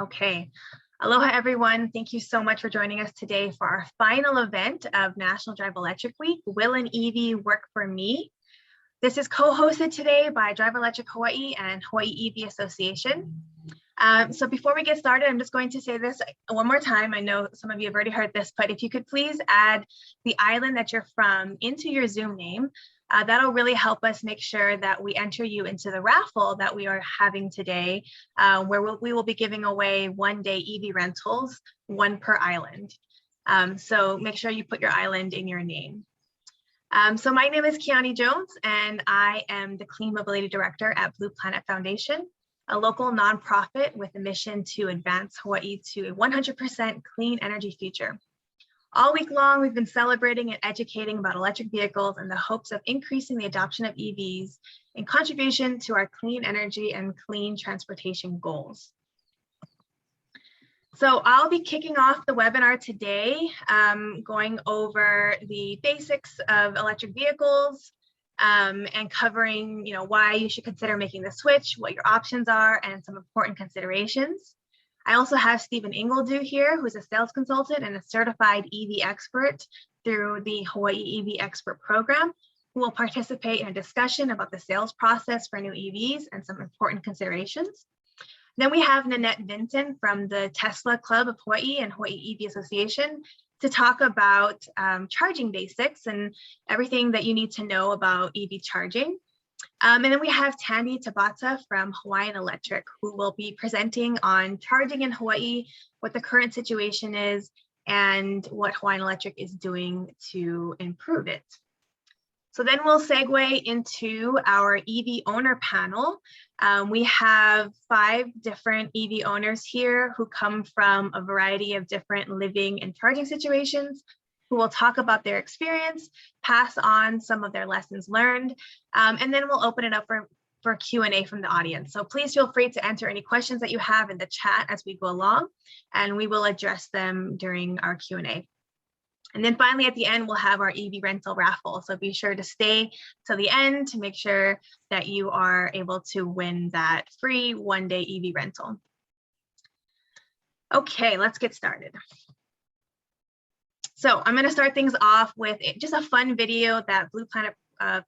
Okay. Aloha, everyone. Thank you so much for joining us today for our final event of National Drive Electric Week, Will and Eevee Work for Me. This is co-hosted today by Drive Electric Hawaii and Hawaii Eevee Association. So before we get started, I'm just going to say this one more time. I know some of you have already heard this, but if you could please add the island that you're from into your Zoom name, that'll really help us make sure that we enter you into the raffle that we are having today, where we will be giving away one-day Eevee rentals, one per island. So make sure you put your island in your name. So my name is Kia Jones, and I am the Clean Mobility Director at Blue Planet Foundation, a local nonprofit with a mission to advance Hawaii to a 100% clean energy future. All week long, we've been celebrating and educating about electric vehicles in the hopes of increasing the adoption of EVs in contribution to our clean energy and clean transportation goals. So I'll be kicking off the webinar today, going over the basics of electric vehicles and covering, why you should consider making the switch, what your options are, and some important considerations. I also have Stephen Ingledew here, who's a sales consultant and a certified EV expert through the Hawaii EV Expert Program, who will participate in a discussion about the sales process for new EVs and some important considerations. Then we have Nanette Vinton from the Tesla Club of Hawaii and Hawaii EV Association to talk about charging basics and everything that you need to know about EV charging. And then we have Tandy Tabata from Hawaiian Electric, who will be presenting on charging in Hawaii, what the current situation is, and what Hawaiian Electric is doing to improve it. So then we'll segue into our EV owner panel. We have 5 different EV owners here who come from a variety of different living and charging situations, who will talk about their experience, pass on some of their lessons learned, and then we'll open it up for Q&A from the audience. So please feel free to enter any questions that you have in the chat as we go along, and we will address them during our Q&A. And then finally, at the end, we'll have our EV rental raffle. So be sure to stay till the end to make sure that you are able to win that free one-day EV rental. Okay, let's get started. So I'm going to start things off with just a fun video that Blue Planet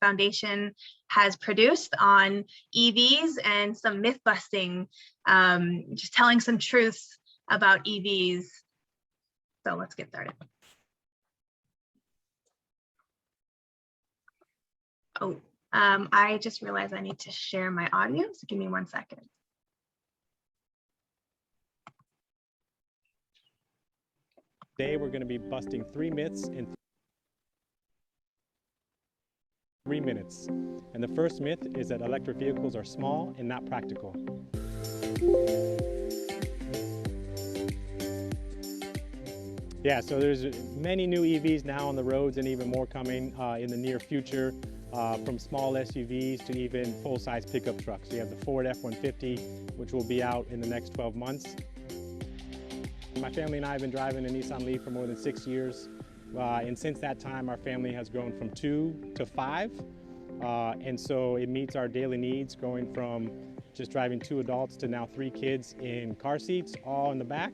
Foundation has produced on EVs and some myth busting, just telling some truths about EVs. So let's get started. Oh, I just realized I need to share my audio, so give me 1 second. Today we're going to be busting 3 myths in 3 minutes. And the first myth is that electric vehicles are small and not practical. Yeah, so there's many new EVs now on the roads and even more coming in the near future, from small SUVs to even full-size pickup trucks. You have the Ford F-150, which will be out in the next 12 months. My family and I have been driving a Nissan Leaf for more than 6 years. And since that time, our family has grown from 2 to 5. And so it meets our daily needs, going from just driving 2 adults to now 3 kids in car seats, all in the back.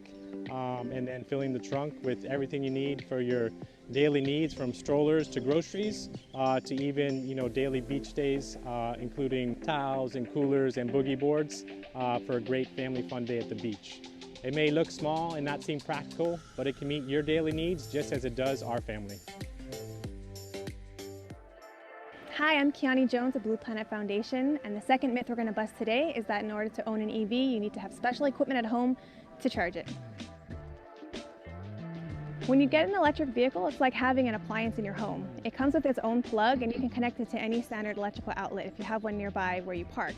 And then filling the trunk with everything you need for your daily needs, from strollers to groceries, to even, daily beach days, including towels and coolers and boogie boards for a great family fun day at the beach. It may look small and not seem practical, but it can meet your daily needs just as it does our family. Hi, I'm Kia Jones of Blue Planet Foundation, and the second myth we're going to bust today is that in order to own an EV, you need to have special equipment at home to charge it. When you get an electric vehicle, it's like having an appliance in your home. It comes with its own plug, and you can connect it to any standard electrical outlet if you have one nearby where you park.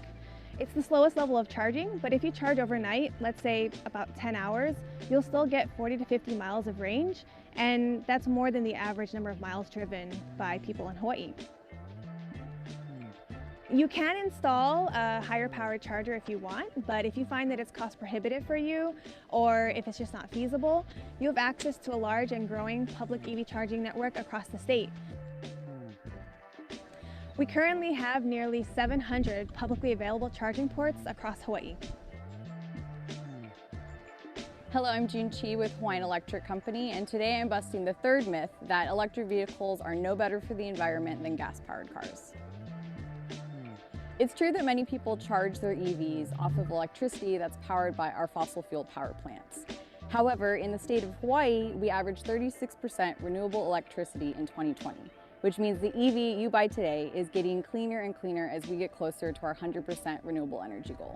It's the slowest level of charging, but if you charge overnight, let's say about 10 hours, you'll still get 40 to 50 miles of range, and that's more than the average number of miles driven by people in Hawaii. You can install a higher powered charger if you want, but if you find that it's cost prohibitive for you, or if it's just not feasible, you have access to a large and growing public EV charging network across the state. We currently have nearly 700 publicly available charging ports across Hawaii. Hello, I'm June Chi with Hawaiian Electric Company, and today I'm busting the third myth that electric vehicles are no better for the environment than gas-powered cars. It's true that many people charge their EVs off of electricity that's powered by our fossil fuel power plants. However, in the state of Hawaii, we average 36% renewable electricity in 2020, which means the EV you buy today is getting cleaner and cleaner as we get closer to our 100% renewable energy goal.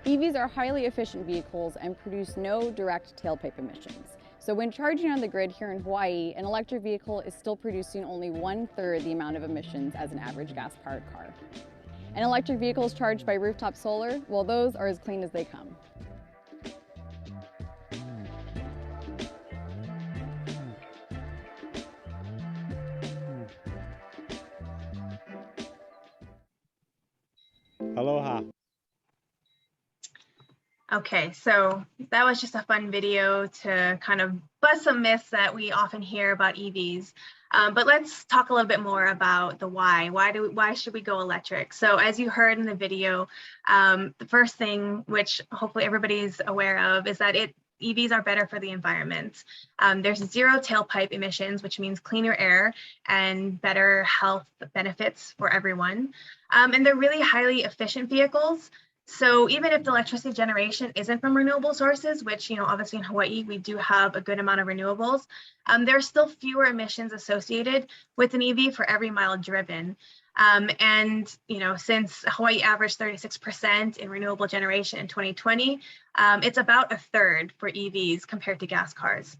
EVs are highly efficient vehicles and produce no direct tailpipe emissions. So when charging on the grid here in Hawaii, an electric vehicle is still producing only 1/3 the amount of emissions as an average gas-powered car. And electric vehicles charged by rooftop solar, well, those are as clean as they come. Aloha. Okay, so that was just a fun video to kind of bust some myths that we often hear about EVs. But let's talk a little bit more about the why. Why should we go electric? So as you heard in the video, the first thing, which hopefully everybody's aware of, is that EVs are better for the environment. There's zero tailpipe emissions, which means cleaner air and better health benefits for everyone. And they're really highly efficient vehicles. So even if the electricity generation isn't from renewable sources, which, obviously in Hawaii, we do have a good amount of renewables, there are still fewer emissions associated with an EV for every mile driven. And, since Hawaii averaged 36% in renewable generation in 2020, it's about 1/3 for EVs compared to gas cars.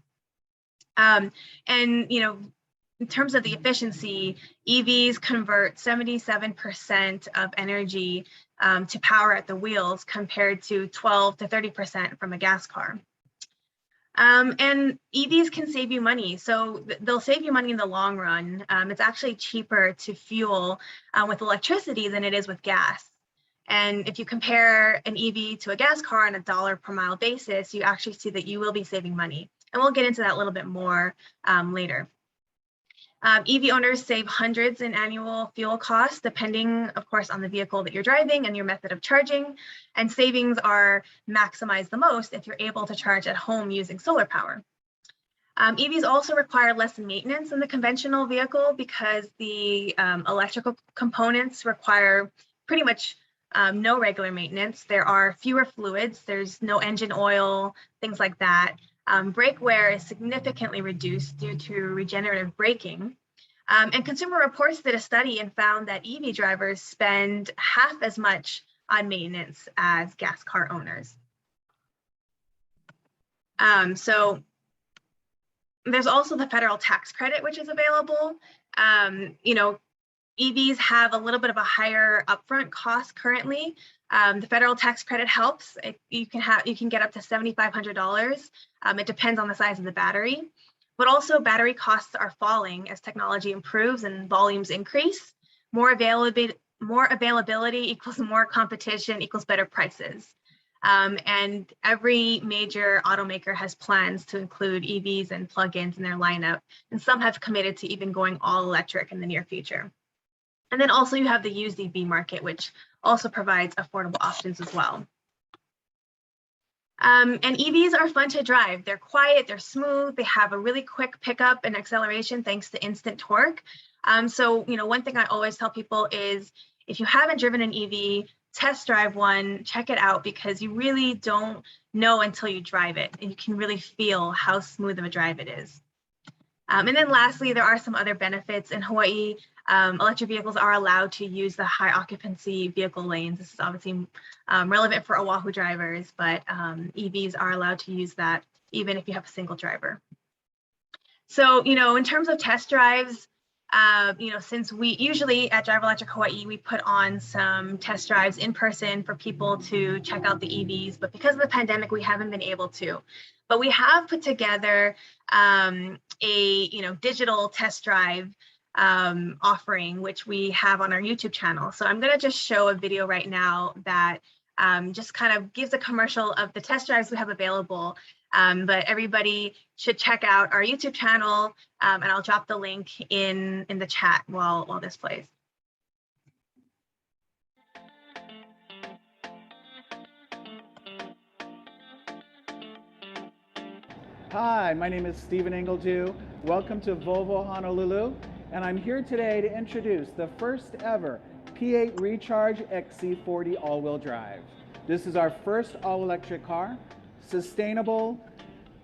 In terms of the efficiency, EVs convert 77% of energy to power at the wheels compared to 12 to 30% from a gas car. And EVs can save you money. So they'll save you money in the long run. It's actually cheaper to fuel with electricity than it is with gas. And if you compare an EV to a gas car on a dollar per mile basis, you actually see that you will be saving money. And we'll get into that a little bit more later. EV owners save hundreds in annual fuel costs, depending, of course, on the vehicle that you're driving and your method of charging. And savings are maximized the most if you're able to charge at home using solar power. EVs also require less maintenance than the conventional vehicle because the electrical components require pretty much no regular maintenance. There are fewer fluids, there's no engine oil, things like that. Brake wear is significantly reduced due to regenerative braking. And Consumer Reports did a study and found that EV drivers spend half as much on maintenance as gas car owners. So there's also the federal tax credit, which is available. EVs have a little bit of a higher upfront cost currently. The federal tax credit helps. You can get up to $7,500. It depends on the size of the battery, but also battery costs are falling as technology improves and volumes increase. More availability equals more competition equals better prices. And every major automaker has plans to include EVs and plug-ins in their lineup, and some have committed to even going all electric in the near future. And then also you have the used EV market, which also provides affordable options as well. And EVs are fun to drive. They're quiet, they're smooth, they have a really quick pickup and acceleration thanks to instant torque. So, one thing I always tell people is if you haven't driven an EV, test drive one, check it out, because you really don't know until you drive it, and you can really feel how smooth of a drive it is. And then lastly, there are some other benefits in Hawaii. Electric vehicles are allowed to use the high occupancy vehicle lanes. This is obviously relevant for Oahu drivers, but EVs are allowed to use that even if you have a single driver. So, in terms of test drives, since we usually at Drive Electric Hawaii, we put on some test drives in person for people to check out the EVs, but because of the pandemic, we haven't been able to. But we have put together a digital test drive offering, which we have on our YouTube channel. So I'm going to just show a video right now that just kind of gives a commercial of the test drives we have available. But everybody should check out our YouTube channel, and I'll drop the link in the chat while this plays. Hi, my name is Stephen Ingledew. Welcome to Volvo Honolulu, and I'm here today to introduce the first ever P8 Recharge XC40 all-wheel drive. This is our first all-electric car, sustainable,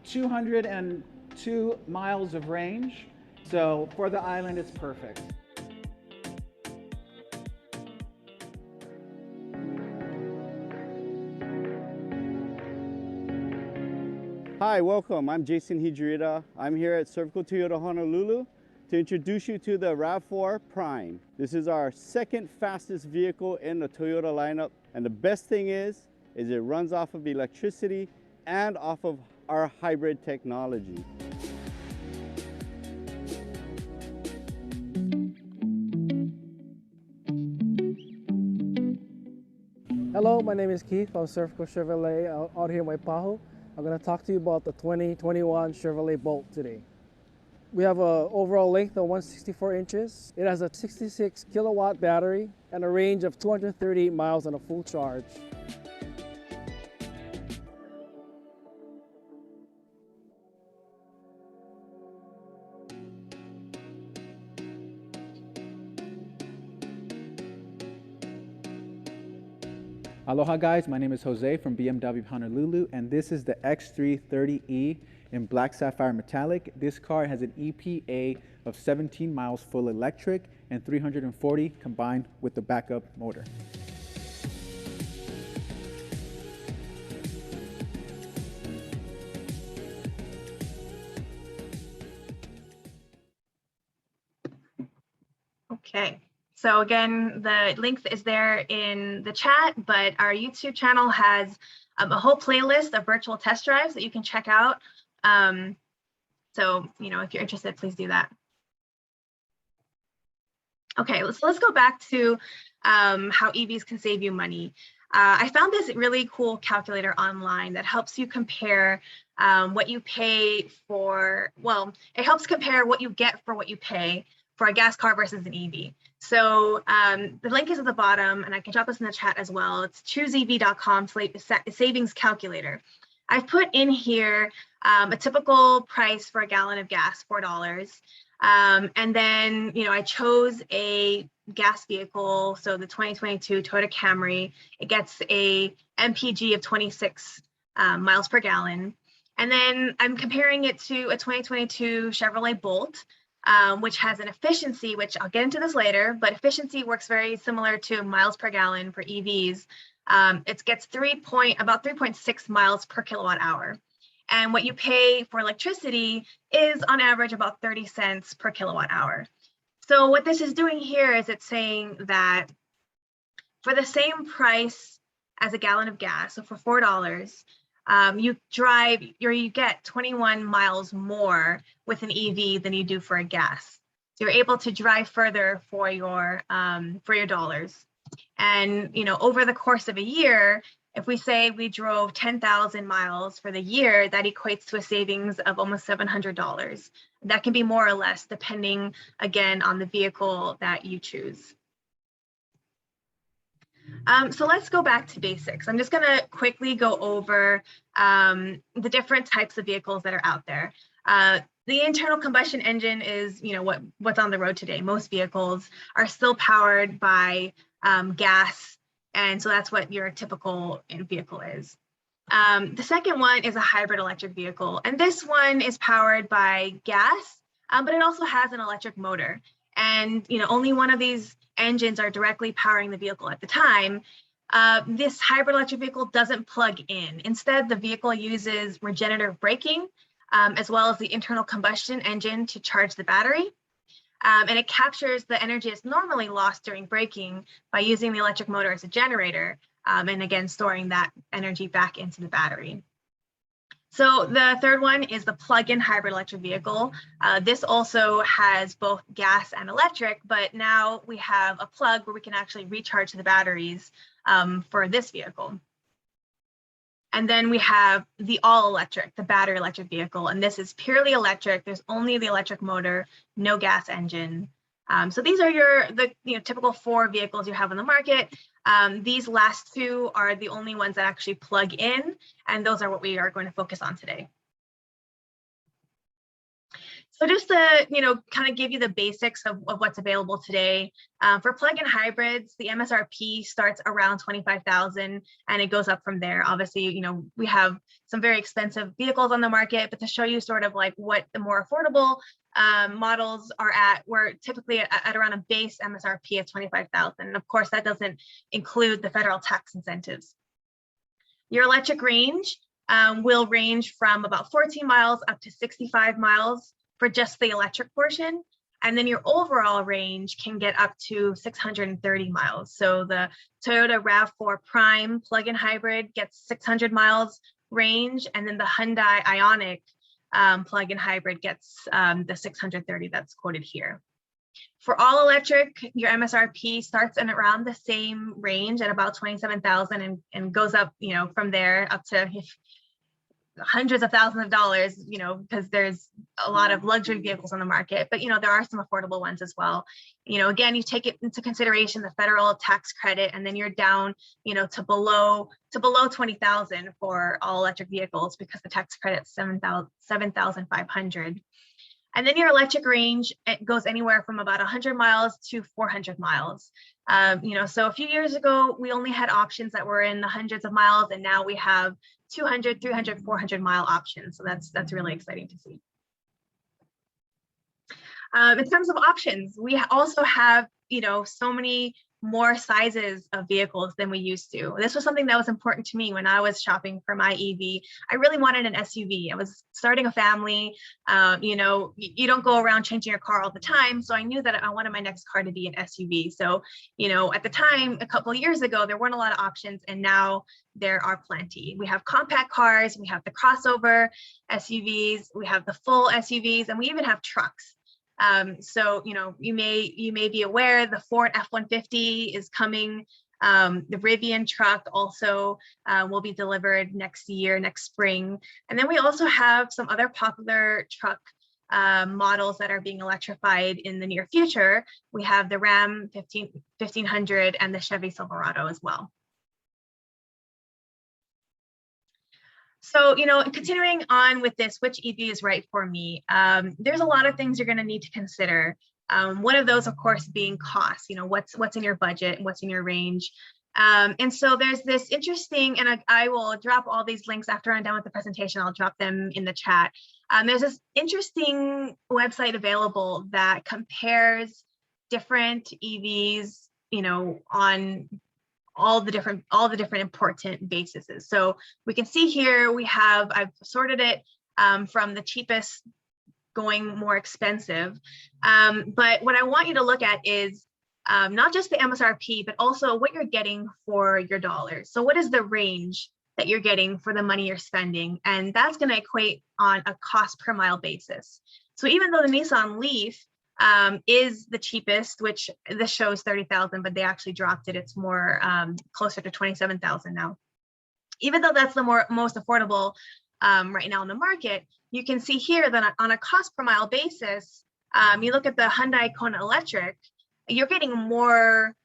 202 miles of range, so for the island it's perfect. Hi, welcome. I'm Jason Hijirita. I'm here at Cervical Toyota Honolulu to introduce you to the Rav4 Prime. This is our second fastest vehicle in the Toyota lineup, and the best thing is it runs off of electricity and off of our hybrid technology. Hello, my name is Keith. I'm Cervical Chevrolet out here in Waipahu. I'm going to talk to you about the 2021 Chevrolet Bolt today. We have an overall length of 164 inches. It has a 66 kilowatt battery and a range of 238 miles on a full charge. Aloha guys, my name is Jose from BMW Honolulu, and this is the X330E in black sapphire metallic. This car has an EPA of 17 miles full electric and 340 combined with the backup motor. Okay. So again, the link is there in the chat, but our YouTube channel has a whole playlist of virtual test drives that you can check out. So, if you're interested, please do that. Okay, let's go back to how EVs can save you money. I found this really cool calculator online that helps you compare what you pay for, well, it helps compare what you get for what you pay for a gas car versus an EV. So the link is at the bottom, and I can drop this in the chat as well. It's chooseev.com savings calculator. I've put in here a typical price for a gallon of gas, $4. And then, I chose a gas vehicle. So the 2022 Toyota Camry, it gets a MPG of 26 miles per gallon. And then I'm comparing it to a 2022 Chevrolet Bolt, which has an efficiency, which I'll get into this later, but efficiency works very similar to miles per gallon for EVs. It gets about 3.6 miles per kilowatt hour. And what you pay for electricity is on average about 30 cents per kilowatt hour. So what this is doing here is it's saying that for the same price as a gallon of gas, so for $4, you get 21 miles more with an EV than you do for a gas. So you're able to drive further for your dollars. And over the course of a year, if we say we drove 10,000 miles for the year, that equates to a savings of almost $700. That can be more or less depending, again, on the vehicle that you choose. So let's go back to basics. I'm just going to quickly go over the different types of vehicles that are out there. The internal combustion engine is, what's on the road today. Most vehicles are still powered by gas, and so that's what your typical vehicle is. The second one is a hybrid electric vehicle, and this one is powered by gas, but it also has an electric motor. And only one of these engines are directly powering the vehicle at the time. This hybrid electric vehicle doesn't plug in. Instead, the vehicle uses regenerative braking, as well as the internal combustion engine to charge the battery. And it captures the energy that's normally lost during braking by using the electric motor as a generator, and again, storing that energy back into the battery. So the third one is the plug-in hybrid electric vehicle. This also has both gas and electric, but now we have a plug where we can actually recharge the batteries for this vehicle. And then we have the all-electric, the battery electric vehicle, and this is purely electric. There's only the electric motor, no gas engine. So these are the typical 4 vehicles you have on the market. These last 2 are the only ones that actually plug in, and those are what we are going to focus on today. So just to, kind of give you the basics of what's available today. For plug-in hybrids, the MSRP starts around 25,000 and it goes up from there. Obviously, we have some very expensive vehicles on the market, but to show you sort of like what the more affordable models are at, we're typically at around a base MSRP of 25,000. And of course, that doesn't include the federal tax incentives. Your electric range will range from about 14 miles up to 65 miles for just the electric portion. And then your overall range can get up to 630 miles. So the Toyota RAV4 Prime plug-in hybrid gets 600 miles range, and then the Hyundai Ioniq plug-in hybrid gets the 630 that's quoted here. For all electric, your MSRP starts in around the same range at about 27,000 and goes up, from there up to hundreds of thousands of dollars, because there's a lot of luxury vehicles on the market, but there are some affordable ones as well. Again, you take it into consideration the federal tax credit, and then you're down, to below 20,000 for all electric vehicles because the tax credit's 7,500. And then your electric range, it goes anywhere from about 100 miles to 400 miles. So a few years ago, we only had options that were in the hundreds of miles, and now we have 200, 300, 400 mile options. So that's really exciting to see. In terms of options, we also have, so many more sizes of vehicles than we used to. This was something that was important to me when I was shopping for my Eevee. I really wanted an SUV. I was starting a family. You don't go around changing your car all the time. So I knew that I wanted my next car to be an SUV. So, at the time, a couple of years ago, there weren't a lot of options, and now there are plenty. We have compact cars, we have the crossover SUVs, we have the full SUVs, and we even have trucks. So, you may be aware the Ford F-150 is coming. The Rivian truck also will be delivered next spring. And then we also have some other popular truck models that are being electrified in the near future. We have the Ram 1500 and the Chevy Silverado as well. So, continuing on with this, which Eevee is right for me? There's a lot of things you're going to need to consider. One of those, of course, being cost. What's in your budget and what's in your range. And so there's this interesting, and I will drop all these links after I'm done with the presentation. I'll drop them in the chat. There's this interesting website available that compares different EVs, on all the different important bases. So we can see here I've sorted it from the cheapest going more expensive. But what I want you to look at is not just the MSRP, but also what you're getting for your dollars. So what is the range that you're getting for the money you're spending? And that's going to equate on a cost per mile basis. So even though the Nissan Leaf is the cheapest, which this shows 30,000, but they actually dropped it. It's more closer to 27,000 now. Even though that's the most affordable right now in the market, you can see here that on a cost per mile basis, you look at the Hyundai Kona Electric, you're getting more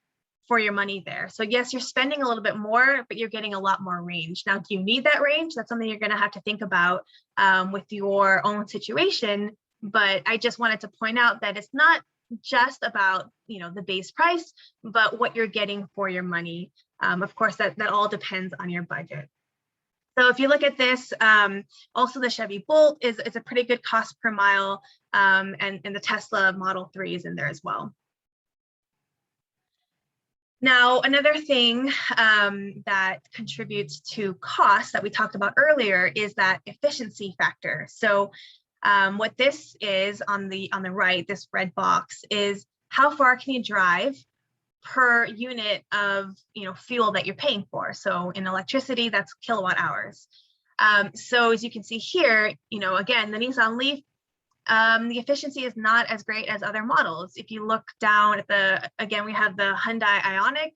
for your money there. So yes, you're spending a little bit more, but you're getting a lot more range. Now, do you need that range? That's something you're going to have to think about with your own situation. But I just wanted to point out that it's not just about, the base price, but what you're getting for your money. Of course, that all depends on your budget. So if you look at this, also the Chevy Bolt is a pretty good cost per mile, and the Tesla Model 3 is in there as well. Now, another thing that contributes to cost that we talked about earlier is that efficiency factor. So what this is on the right, this red box, is how far can you drive per unit of fuel that you're paying for. So in electricity, that's kilowatt hours. So as you can see here, again, the Nissan Leaf, the efficiency is not as great as other models. If you look down at again, we have the Hyundai Ioniq,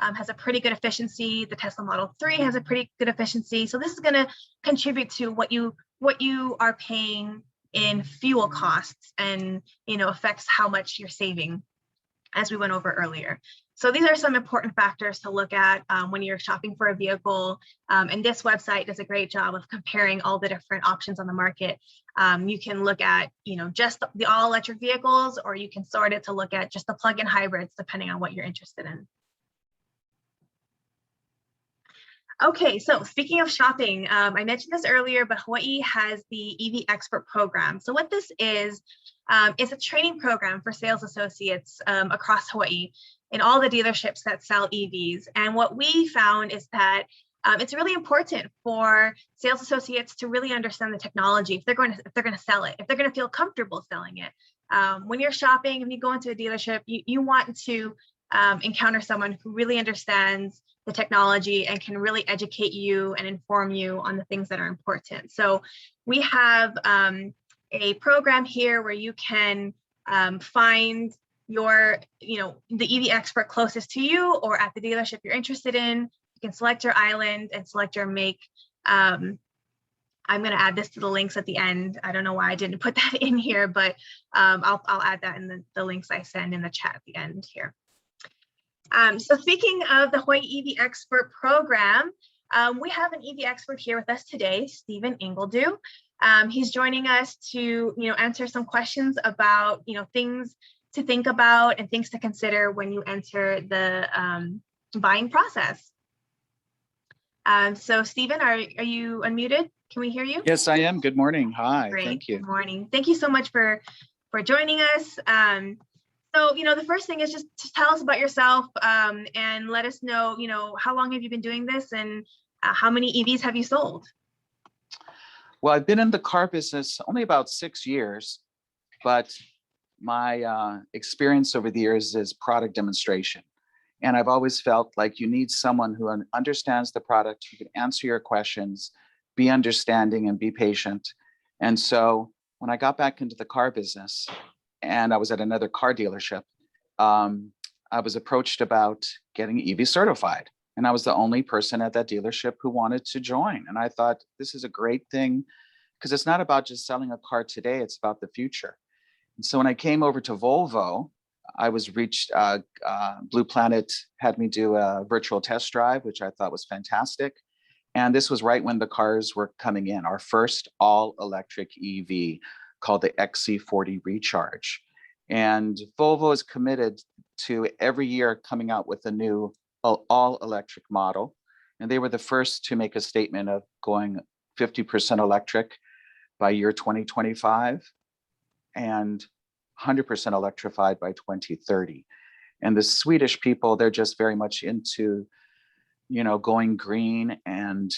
has a pretty good efficiency. The Tesla Model 3 has a pretty good efficiency. So this is going to contribute to what you are paying in fuel costs, and affects how much you're saving, as we went over earlier. So these are some important factors to look at when you're shopping for a vehicle. And this website does a great job of comparing all the different options on the market. You can look at, just the all electric vehicles, or you can sort it to look at just the plug-in hybrids, depending on what you're interested in. Okay, so speaking of shopping, I mentioned this earlier, but Hawaii has the Eevee Expert Program. So what this is a training program for sales associates across Hawaii in all the dealerships that sell EVs. And what we found is that it's really important for sales associates to really understand the technology if they're going to sell it, if they're going to feel comfortable selling it. When you're shopping, when you go into a dealership, you want to encounter someone who really understands the technology and can really educate you and inform you on the things that are important. So we have a program here where you can find your, the Eevee expert closest to you, or at the dealership you're interested in. You can select your island and select your make. I'm going to add this to the links at the end. I don't know why I didn't put that in here, but I'll add that in the links I send in the chat at the end here. So speaking of the Hawaii Eevee Expert Program, we have an Eevee expert here with us today, Stephen Ingledew. He's joining us to, answer some questions about, things to think about and things to consider when you enter the buying process. So Stephen, are you unmuted? Can we hear you? Yes, I am. Good morning. Hi. Great. Thank you. Good morning. Thank you so much for joining us. So, the first thing is just to tell us about yourself and let us know, how long have you been doing this, and how many EVs have you sold? Well, I've been in the car business only about 6 years, but my experience over the years is product demonstration. And I've always felt like you need someone who understands the product, who can answer your questions, be understanding and be patient. And so when I got back into the car business, and I was at another car dealership, I was approached about getting Eevee certified. And I was the only person at that dealership who wanted to join. And I thought, this is a great thing, because it's not about just selling a car today, it's about the future. And so when I came over to Volvo, I was reached, Blue Planet had me do a virtual test drive, which I thought was fantastic. And this was right when the cars were coming in, our first all-electric EV, called the XC40 Recharge. And Volvo is committed to every year coming out with a new all-electric model. And they were the first to make a statement of going 50% electric by year 2025 and 100% electrified by 2030. And the Swedish people, they're just very much into, going green and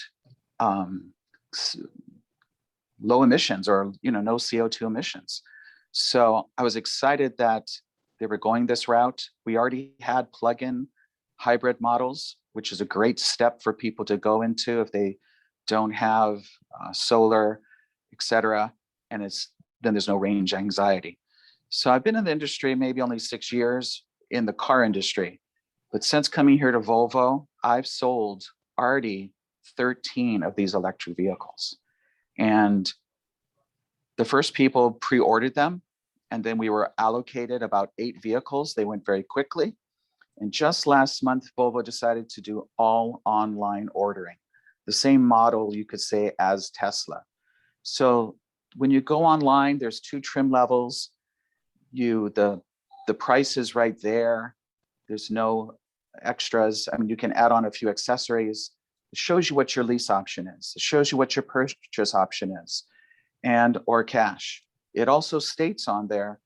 low emissions, or no CO2 emissions. So I was excited that they were going this route. We already had plug-in hybrid models, which is a great step for people to go into if they don't have solar, etc. And then there's no range anxiety. So I've been in the industry maybe only 6 years in the car industry, but since coming here to Volvo, I've sold already 13 of these electric vehicles. And the first people pre-ordered them, and then we were allocated about 8 vehicles. They went very quickly. And just last month, Volvo decided to do all online ordering, the same model you could say as Tesla. So when you go online, there's 2 trim levels. The price is right there. There's no extras. I mean, you can add on a few accessories. It shows you what your lease option is. It shows you what your purchase option is, or cash. It also states on there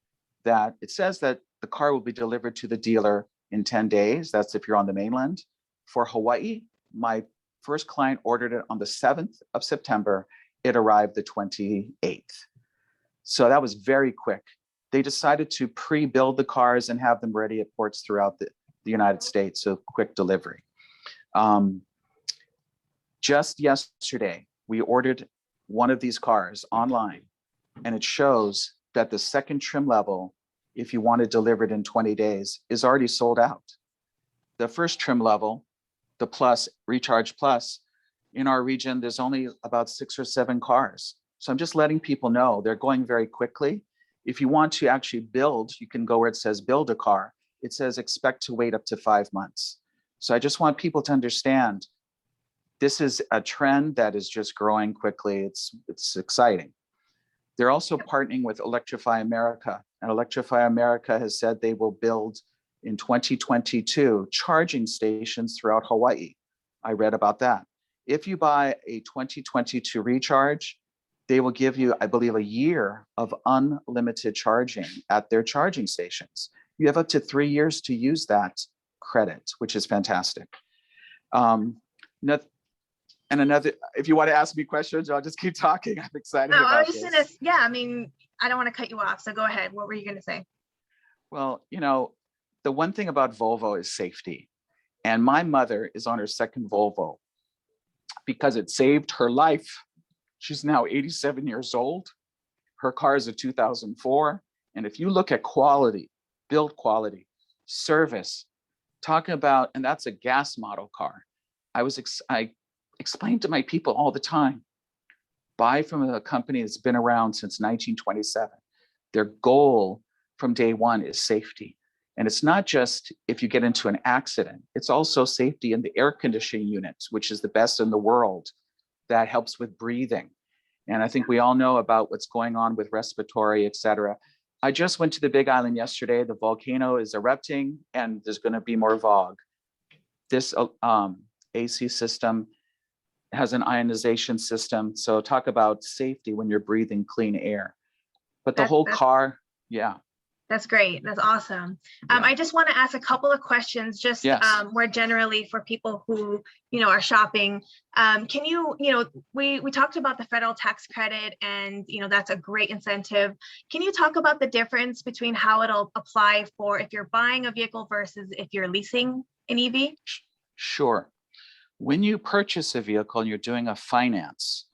that it says that the car will be delivered to the dealer in 10 days. That's if you're on the mainland. For Hawaii, my first client ordered it on the 7th of September. It arrived the 28th. So that was very quick. They decided to pre-build the cars and have them ready at ports throughout the United States, so quick delivery. Just yesterday, we ordered one of these cars online, and it shows that the second trim level, if you want it delivered in 20 days, is already sold out. The first trim level, the Plus, Recharge Plus, in our region, there's only about 6 or 7 cars. So I'm just letting people know they're going very quickly. If you want to actually build, you can go where it says build a car, it says expect to wait up to 5 months. So I just want people to understand this is a trend that is just growing quickly. It's exciting. They're also partnering with Electrify America, and Electrify America has said they will build in 2022 charging stations throughout Hawaii. I read about that. If you buy a 2022 recharge, they will give you, I believe, a year of unlimited charging at their charging stations. You have up to 3 years to use that credit, which is fantastic. And another, if you want to ask me questions, I'll just keep talking. I'm excited No, I about was just this. gonna, yeah, I mean, I don't want to cut you off, so go ahead. What were you gonna say? Well, you know, the one thing about Volvo is safety. And my mother is on her second Volvo because it saved her life. She's now 87 years old. Her car is a 2004. And if you look at quality, build quality, service, talking about, and that's a gas model car. I explain to my people all the time, buy from a company that's been around since 1927. Their goal from day one is safety. And it's not just if you get into an accident, it's also safety in the air conditioning units, which is the best in the world. That helps with breathing. And I think we all know about what's going on with respiratory, et cetera. I just went to the Big Island yesterday. The volcano is erupting and there's going to be more fog. This AC system has an ionization system. So talk about safety when you're breathing clean air. But the whole car, yeah. That's great. That's awesome. Yeah. I just want to ask a couple of questions, just Yes. More generally for people who, are shopping. Can you, we talked about the federal tax credit and, that's a great incentive. Can you talk about the difference between how it'll apply for if you're buying a vehicle versus if you're leasing an Eevee? Sure. When you purchase a vehicle and you're doing a finance,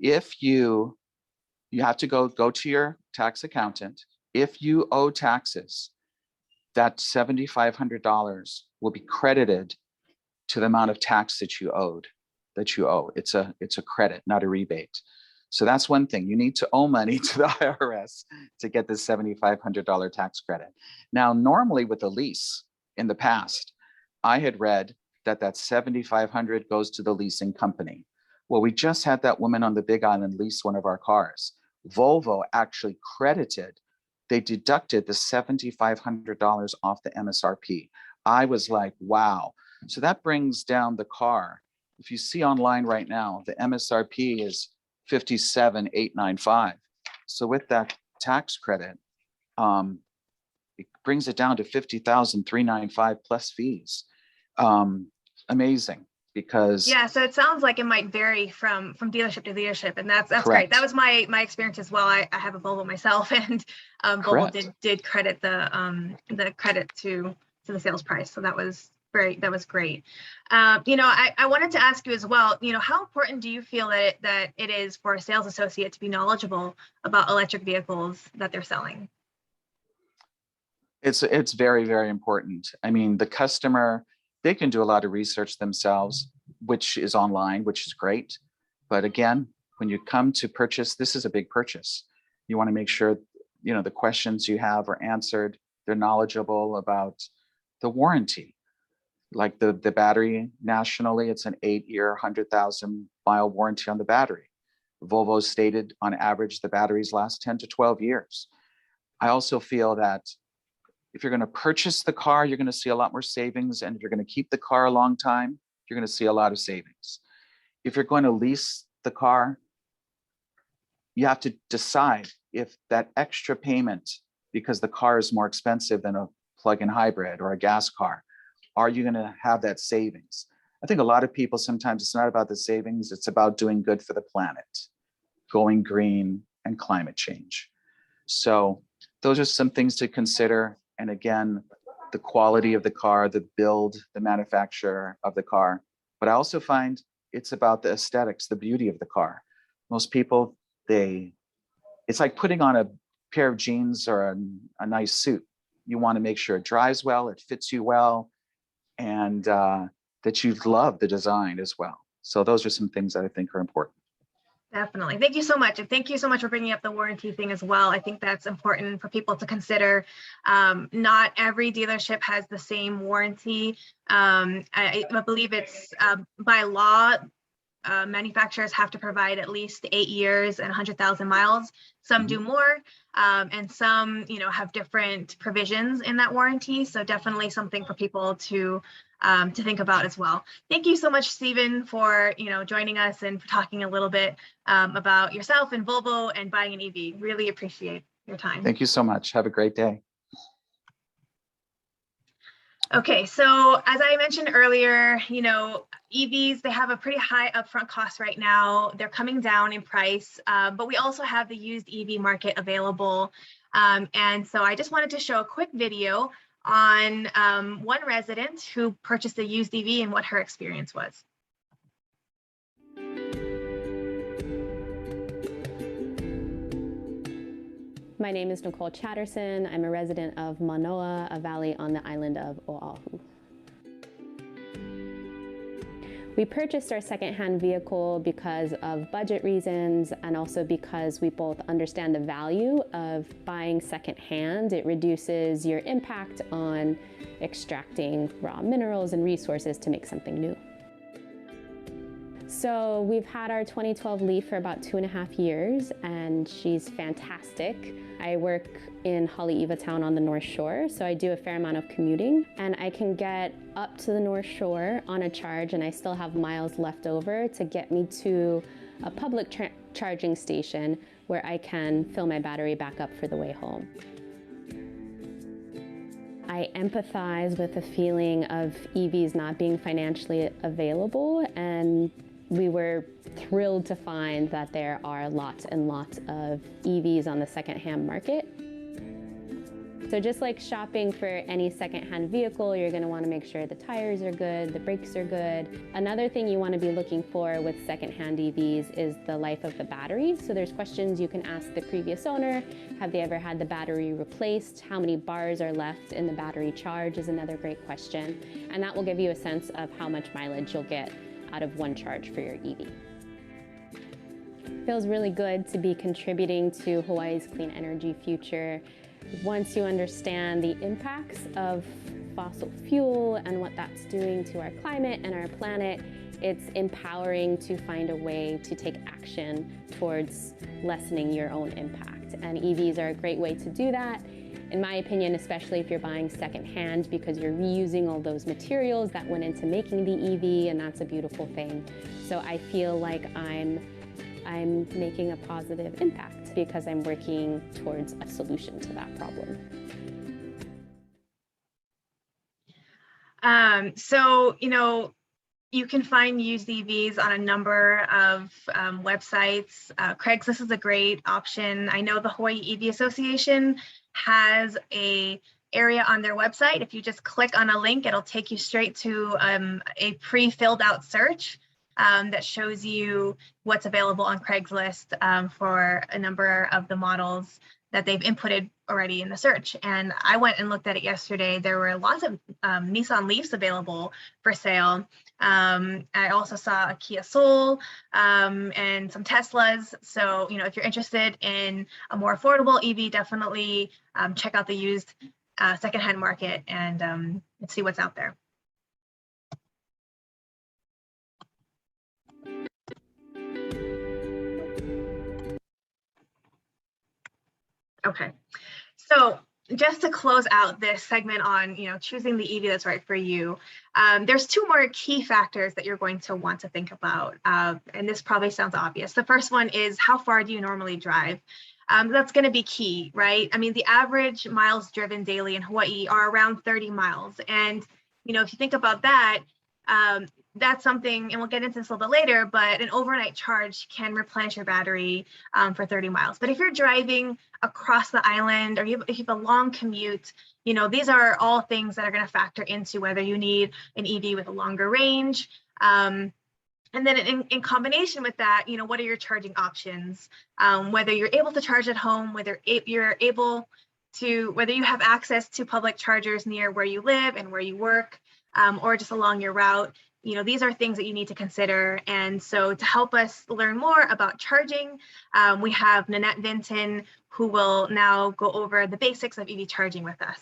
if you have to go to your tax accountant. If you owe taxes, that $7,500 will be credited to the amount of tax that you owe. It's a credit, not a rebate. So that's one thing. You need to owe money to the IRS to get this $7,500 tax credit. Now, normally with a lease in the past, I had read that $7,500 goes to the leasing company. Well, we just had that woman on the Big Island lease one of our cars. Volvo actually they deducted the $7,500 off the MSRP. I was like, wow. So that brings down the car. If you see online right now, the MSRP is $57,895. So with that tax credit, it brings it down to $50,395 plus fees. Amazing. Because yeah, so it sounds like it might vary from dealership to dealership, and that's correct. Great. That was my experience as well. I have a Volvo myself, and Volvo did credit the credit to the sales price. So that was great. I wanted to ask you as well. How important do you feel that it is for a sales associate to be knowledgeable about electric vehicles that they're selling? It's very, very important. I mean, the customer, they can do a lot of research themselves, which is online, which is great. But again, when you come to purchase, this is a big purchase. You want to make sure, the questions you have are answered. They're knowledgeable about the warranty. Like the battery nationally, it's an 8-year, 100,000-mile warranty on the battery. Volvo stated on average, the batteries last 10 to 12 years. I also feel that if you're going to purchase the car, you're going to see a lot more savings. And if you're going to keep the car a long time, you're going to see a lot of savings. If you're going to lease the car, you have to decide if that extra payment, because the car is more expensive than a plug-in hybrid or a gas car, are you going to have that savings? I think a lot of people, sometimes it's not about the savings, it's about doing good for the planet, going green and climate change. So those are some things to consider. And again, the quality of the car, the build, the manufacturer of the car. But I also find it's about the aesthetics, the beauty of the car. Most people, it's like putting on a pair of jeans or a nice suit. You want to make sure it drives well, it fits you well, and that you love the design as well. So those are some things that I think are important. Definitely. Thank you so much. And thank you so much for bringing up the warranty thing as well. I think that's important for people to consider. Not every dealership has the same warranty. I believe it's by law, manufacturers have to provide at least 8 years and 100,000 miles. Some do more, and some, have different provisions in that warranty. So definitely something for people to think about as well. Thank you so much, Stephen, for joining us and for talking a little bit about yourself and Volvo and buying an Eevee. Really appreciate your time. Thank you so much. Have a great day. Okay, so as I mentioned earlier, EVs, they have a pretty high upfront cost right now. They're coming down in price, but we also have the used EV market available. And so I just wanted to show a quick video on one resident who purchased a used EV and what her experience was. My name is Nicole Chatterson. I'm a resident of Manoa, a valley on the island of Oahu. We purchased our secondhand vehicle because of budget reasons and also because we both understand the value of buying secondhand. It reduces your impact on extracting raw minerals and resources to make something new. So we've had our 2012 Leaf for about 2.5 years, and she's fantastic. I work in Haleiwa Town on the North Shore, so I do a fair amount of commuting, and I can get up to the North Shore on a charge, and I still have miles left over to get me to a public charging station where I can fill my battery back up for the way home. I empathize with the feeling of EVs not being financially available, and we were thrilled to find that there are lots and lots of EVs on the secondhand market. So just like shopping for any secondhand vehicle, you're going to want to make sure the tires are good, the brakes are good. Another thing you want to be looking for with secondhand EVs is the life of the battery. So there's questions you can ask the previous owner. Have they ever had the battery replaced? How many bars are left in the battery charge is another great question. And that will give you a sense of how much mileage you'll get out of one charge for your EV. It feels really good to be contributing to Hawaii's clean energy future. Once you understand the impacts of fossil fuel and what that's doing to our climate and our planet, it's empowering to find a way to take action towards lessening your own impact. And EVs are a great way to do that, in my opinion, especially if you're buying secondhand, because you're reusing all those materials that went into making the EV, and that's a beautiful thing. So I feel like I'm making a positive impact because I'm working towards a solution to that problem. So, you can find used EVs on a number of websites. Craigslist is a great option. I know the Hawaii EV Association has a area on their website. If you just click on a link, it'll take you straight to a pre-filled out search that shows you what's available on Craigslist for a number of the models that they've inputted already in the search. And I went and looked at it yesterday. There were lots of Nissan Leafs available for sale. I also saw a Kia Soul and some Teslas. So, if you're interested in a more affordable EV, definitely check out the used secondhand market and see what's out there. Okay, so just to close out this segment on choosing the EV that's right for you, there's two more key factors that you're going to want to think about, and this probably sounds obvious. The first one is, how far do you normally drive? That's going to be key, right? I mean, the average miles driven daily in Hawaii are around 30 miles, and if you think about that, that's something, and we'll get into this a little bit later, but an overnight charge can replenish your battery for 30 miles. But if you're driving across the island, or if you have a long commute, these are all things that are going to factor into whether you need an EV with a longer range. And then in combination with that, what are your charging options? Whether you're able to charge at home, whether you have access to public chargers near where you live and where you work, or just along your route. these are things that you need to consider. And so to help us learn more about charging, we have Nanette Vinton, who will now go over the basics of EV charging with us.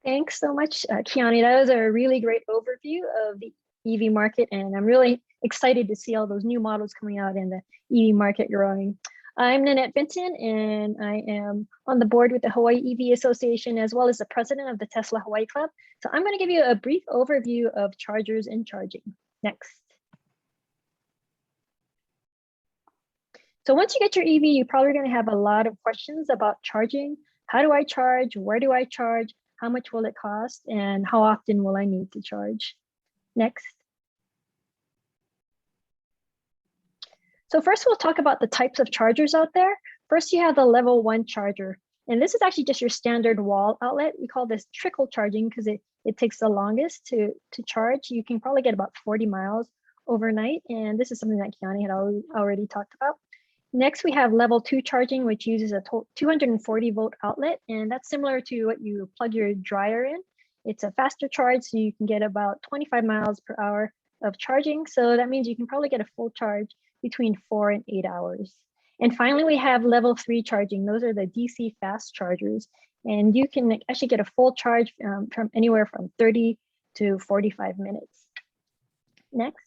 Thanks so much, Kiani. That was a really great overview of the EV market, and I'm really excited to see all those new models coming out and the EV market growing. I'm Nanette Vinton, and I am on the board with the Hawaii EV Association, as well as the president of the Tesla Hawaii Club. So I'm going to give you a brief overview of chargers and charging. Next. So once you get your EV, you're probably going to have a lot of questions about charging. How do I charge? Where do I charge? How much will it cost? And how often will I need to charge? Next. So first we'll talk about the types of chargers out there. First, you have the level 1 charger. And this is actually just your standard wall outlet. We call this trickle charging because it takes the longest to charge. You can probably get about 40 miles overnight. And this is something that Kiani had already talked about. Next, we have level 2 charging, which uses a 240 volt outlet. And that's similar to what you plug your dryer in. It's a faster charge, so you can get about 25 miles per hour of charging. So that means you can probably get a full charge between 4 and 8 hours. And finally, we have level 3 charging. Those are the DC fast chargers. And you can actually get a full charge from anywhere from 30 to 45 minutes. Next.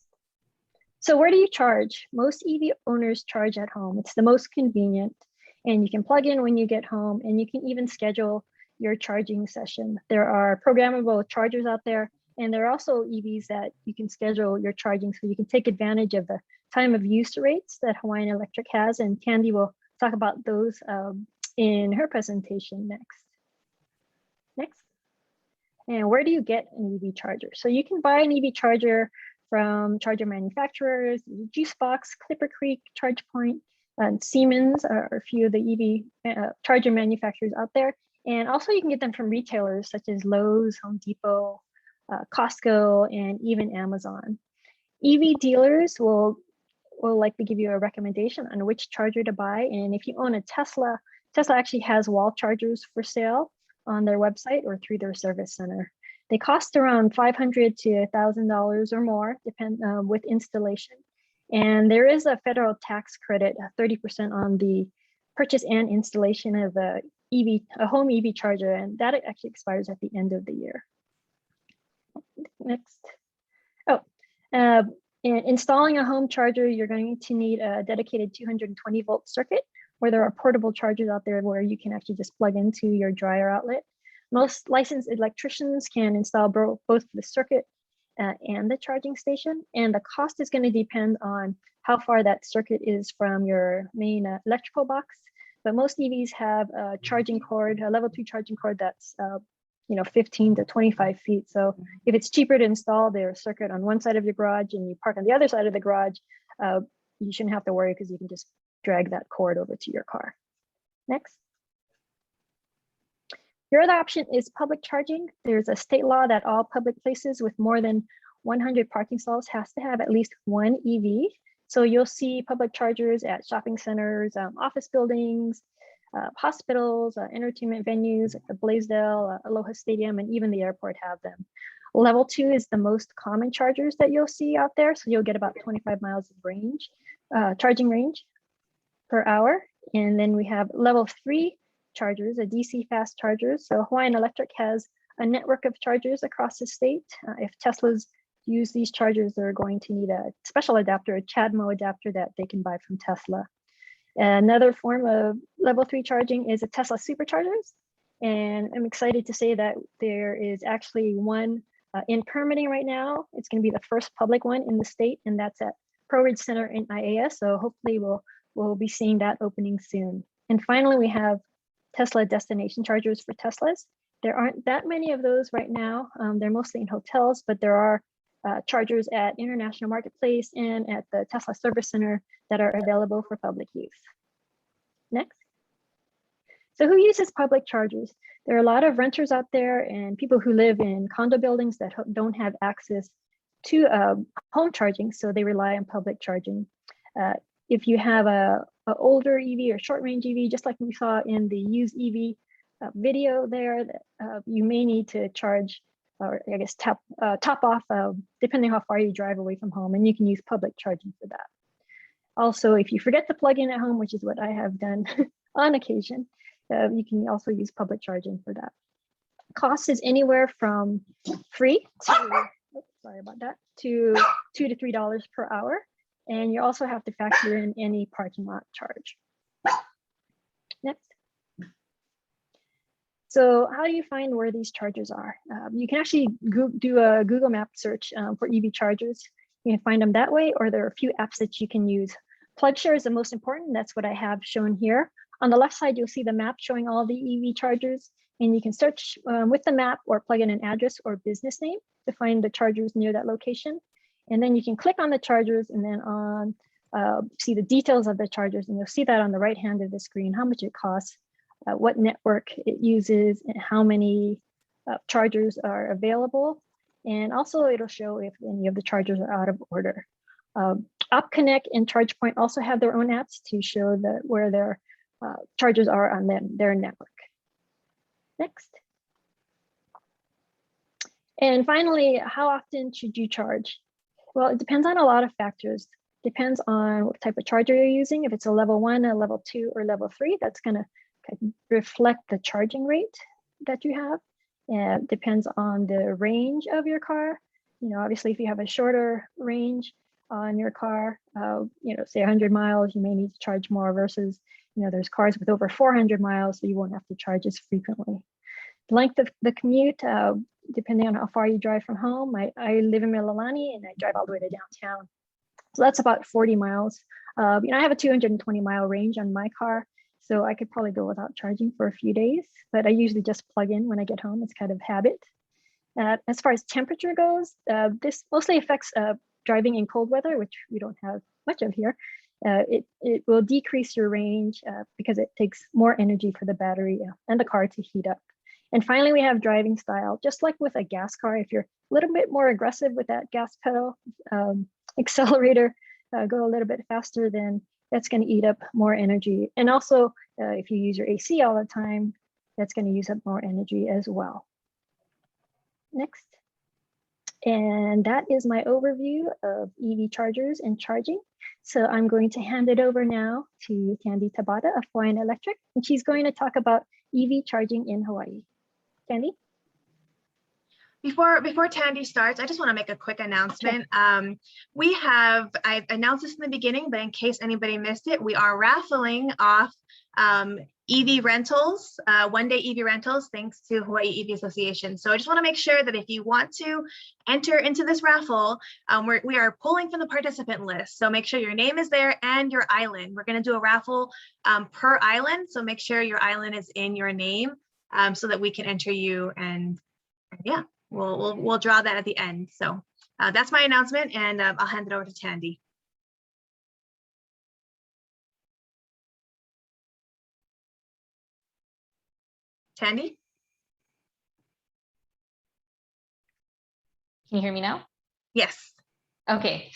So where do you charge? Most EV owners charge at home. It's the most convenient, and you can plug in when you get home, and you can even schedule your charging session. There are programmable chargers out there, and there are also EVs that you can schedule your charging, so you can take advantage of the time of use rates that Hawaiian Electric has, and Candy will talk about those in her presentation next. Next. And where do you get an EV charger? So you can buy an EV charger from charger manufacturers, Juicebox, Clipper Creek, ChargePoint, and Siemens are a few of the EV charger manufacturers out there. And also you can get them from retailers such as Lowe's, Home Depot, Costco, and even Amazon. EV dealers will likely give you a recommendation on which charger to buy. And if you own a Tesla, Tesla actually has wall chargers for sale on their website or through their service center. They cost around $500 to $1,000 or more, with installation. And there is a federal tax credit, 30% on the purchase and installation of a home EV charger, and that actually expires at the end of the year. Next. And installing a home charger, you're going to need a dedicated 220 volt circuit, or there are portable chargers out there where you can actually just plug into your dryer outlet. Most licensed electricians can install both the circuit and the charging station, and the cost is going to depend on how far that circuit is from your main electrical box. But most EVs have a charging cord, a level 2 charging cord that's 15 to 25 feet. So if it's cheaper to install their circuit on one side of your garage and you park on the other side of the garage, you shouldn't have to worry because you can just drag that cord over to your car. Next. Your other option is public charging. There's a state law that all public places with more than 100 parking stalls has to have at least one EV. So you'll see public chargers at shopping centers, office buildings, hospitals, entertainment venues like the Blaisdell, Aloha Stadium, and even the airport have them. Level 2 is the most common chargers that you'll see out there. So you'll get about 25 miles of range, charging range per hour. And then we have level 3 chargers, a DC fast chargers. So Hawaiian Electric has a network of chargers across the state. If Teslas use these chargers, they're going to need a special adapter, a CHAdeMO adapter that they can buy from Tesla. Another form of level 3 charging is a Tesla Superchargers. And I'm excited to say that there is actually one in permitting right now. It's going to be the first public one in the state, and that's at Pro Ridge Center in IAS. So hopefully we'll be seeing that opening soon. And finally, we have Tesla destination chargers for Teslas. There aren't that many of those right now. They're mostly in hotels, but there are chargers at International Marketplace and at the Tesla Service Center that are available for public use. Next. So who uses public chargers? There are a lot of renters out there and people who live in condo buildings that don't have access to home charging, so they rely on public charging. If you have a older EV or short range EV, just like we saw in the used EV video there, you may need to charge or I guess top off, depending how far you drive away from home, and you can use public charging for that. Also, if you forget to plug in at home, which is what I have done on occasion, you can also use public charging for that. Cost is anywhere from free to, sorry about that, to $2 to $3 per hour. And you also have to factor in any parking lot charge. Next. So how do you find where these chargers are? You can actually do a Google Map search for EV chargers. You can find them that way, or there are a few apps that you can use. PlugShare is the most important. That's what I have shown here. On the left side, you'll see the map showing all the EV chargers, and you can search with the map or plug in an address or business name to find the chargers near that location. And then you can click on the chargers and then see the details of the chargers, and you'll see that on the right hand of the screen, how much it costs, what network it uses, and how many chargers are available. And also it'll show if any of the chargers are out of order. OpConnect and ChargePoint also have their own apps to show where their chargers are on their network. Next. And finally, how often should you charge? Well, it depends on a lot of factors. Depends on what type of charger you're using. If it's a level 1, a level 2, or level 3, that's going to reflect the charging rate that you have. And it depends on the range of your car. You know, obviously, if you have a shorter range on your car, you know, say 100 miles, you may need to charge more versus, you know, there's cars with over 400 miles, so you won't have to charge as frequently. The length of the commute, depending on how far you drive from home. I live in Mililani and I drive all the way to downtown. So that's about 40 miles. You know, I have a 220-mile range on my car, so I could probably go without charging for a few days, but I usually just plug in when I get home. It's kind of habit. As far as temperature goes, this mostly affects driving in cold weather, which we don't have much of here. It will decrease your range because it takes more energy for the battery and the car to heat up. And finally, we have driving style. Just like with a gas car, if you're a little bit more aggressive with that gas pedal, accelerator, go a little bit faster, then that's going to eat up more energy. And also, if you use your AC all the time, that's going to use up more energy as well. Next. And that is my overview of EV chargers and charging. So I'm going to hand it over now to Tandy Tabata of Hawaiian Electric, and she's going to talk about EV charging in Hawaii. Tandy? Before Tandy starts, I just want to make a quick announcement. Sure. I announced this in the beginning, but in case anybody missed it, we are raffling off EV rentals, one-day EV rentals, thanks to Hawaii EV Association. So I just want to make sure that if you want to enter into this raffle, we are pulling from the participant list. So make sure your name is there and your island. We're going to do a raffle per island. So make sure your island is in your name so that we can enter you, and yeah. We'll draw that at the end. So that's my announcement, and I'll hand it over to Tandy. Tandy? Can you hear me now? Yes. Okay.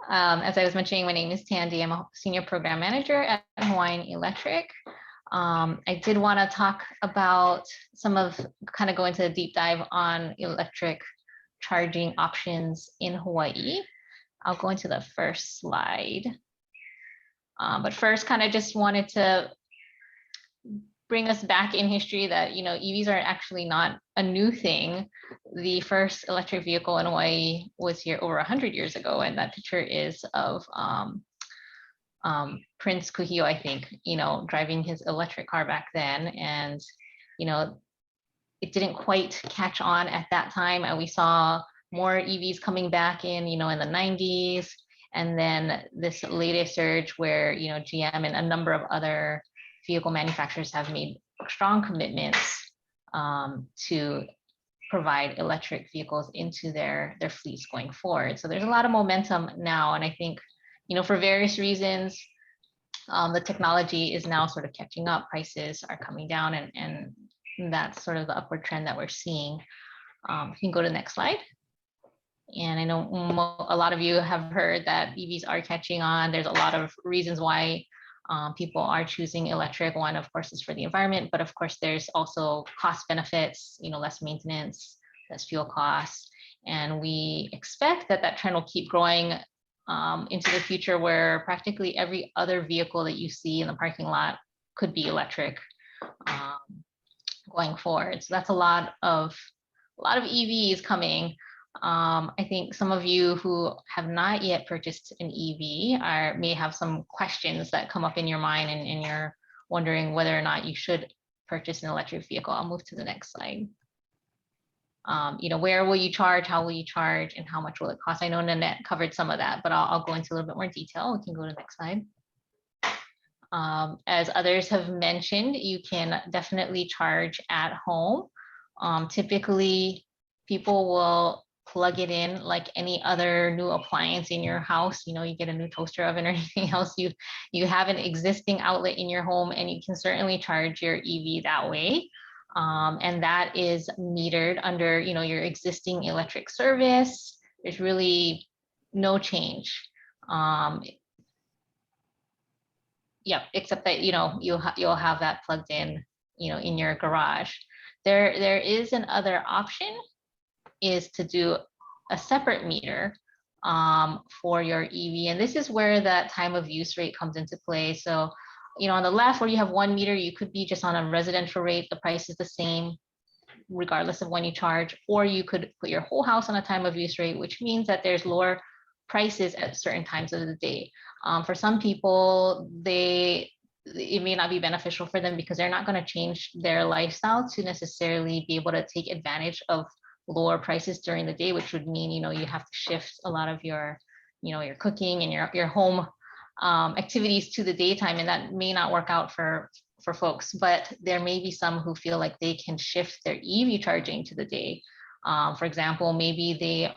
As I was mentioning, my name is Tandy. I'm a senior program manager at Hawaiian Electric. I did want to talk about kind of go into a deep dive on electric charging options in Hawaii. I'll go into the first slide. But first, kind of just wanted to bring us back in history that, you know, EVs are actually not a new thing. The first electric vehicle in Hawaii was here over 100 years ago, and that picture is of Prince Kuhio, I think, you know, driving his electric car back then. And, you know, it didn't quite catch on at that time. And we saw more EVs coming back in, you know, in the 90s. And then this latest surge where, you know, GM and a number of other vehicle manufacturers have made strong commitments to provide electric vehicles into their fleets going forward. So there's a lot of momentum now. And I think, you know, for various reasons, the technology is now sort of catching up. Prices are coming down, and that's sort of the upward trend that we're seeing. You can go to the next slide. And I know a lot of you have heard that EVs are catching on. There's a lot of reasons why People are choosing electric. One, of course, is for the environment, but of course, there's also cost benefits, less maintenance, less fuel costs. And we expect that that trend will keep growing into the future, where practically every other vehicle that you see in the parking lot could be electric going forward. So that's a lot of EVs coming. I think some of you who have not yet purchased an EV may have some questions that come up in your mind, and you're wondering whether or not you should purchase an electric vehicle. I'll move to the next slide. Where will you charge? How will you charge? And how much will it cost? I know Nanette covered some of that, but I'll go into a little bit more detail. We can go to the next slide. As others have mentioned, you can definitely charge at home. Typically, people will plug it in like any other new appliance in your house. You get a new toaster oven or anything else. You have an existing outlet in your home, and you can certainly charge your EV that way. And that is metered under, your existing electric service. There's really no change. Yep, except that, you'll have that plugged in, in your garage. There is another option, is to do a separate meter for your EV. And this is where that time of use rate comes into play. So, on the left, where you have one meter, you could be just on a residential rate. The price is the same regardless of when you charge, or you could put your whole house on a time of use rate, which means that there's lower prices at certain times of the day. For some people, it may not be beneficial for them because they're not going to change their lifestyle to necessarily be able to take advantage of lower prices during the day, which would mean, you have to shift a lot of your, your cooking and your home activities to the daytime, and that may not work out for folks. But there may be some who feel like they can shift their EV charging to the day. For example, maybe they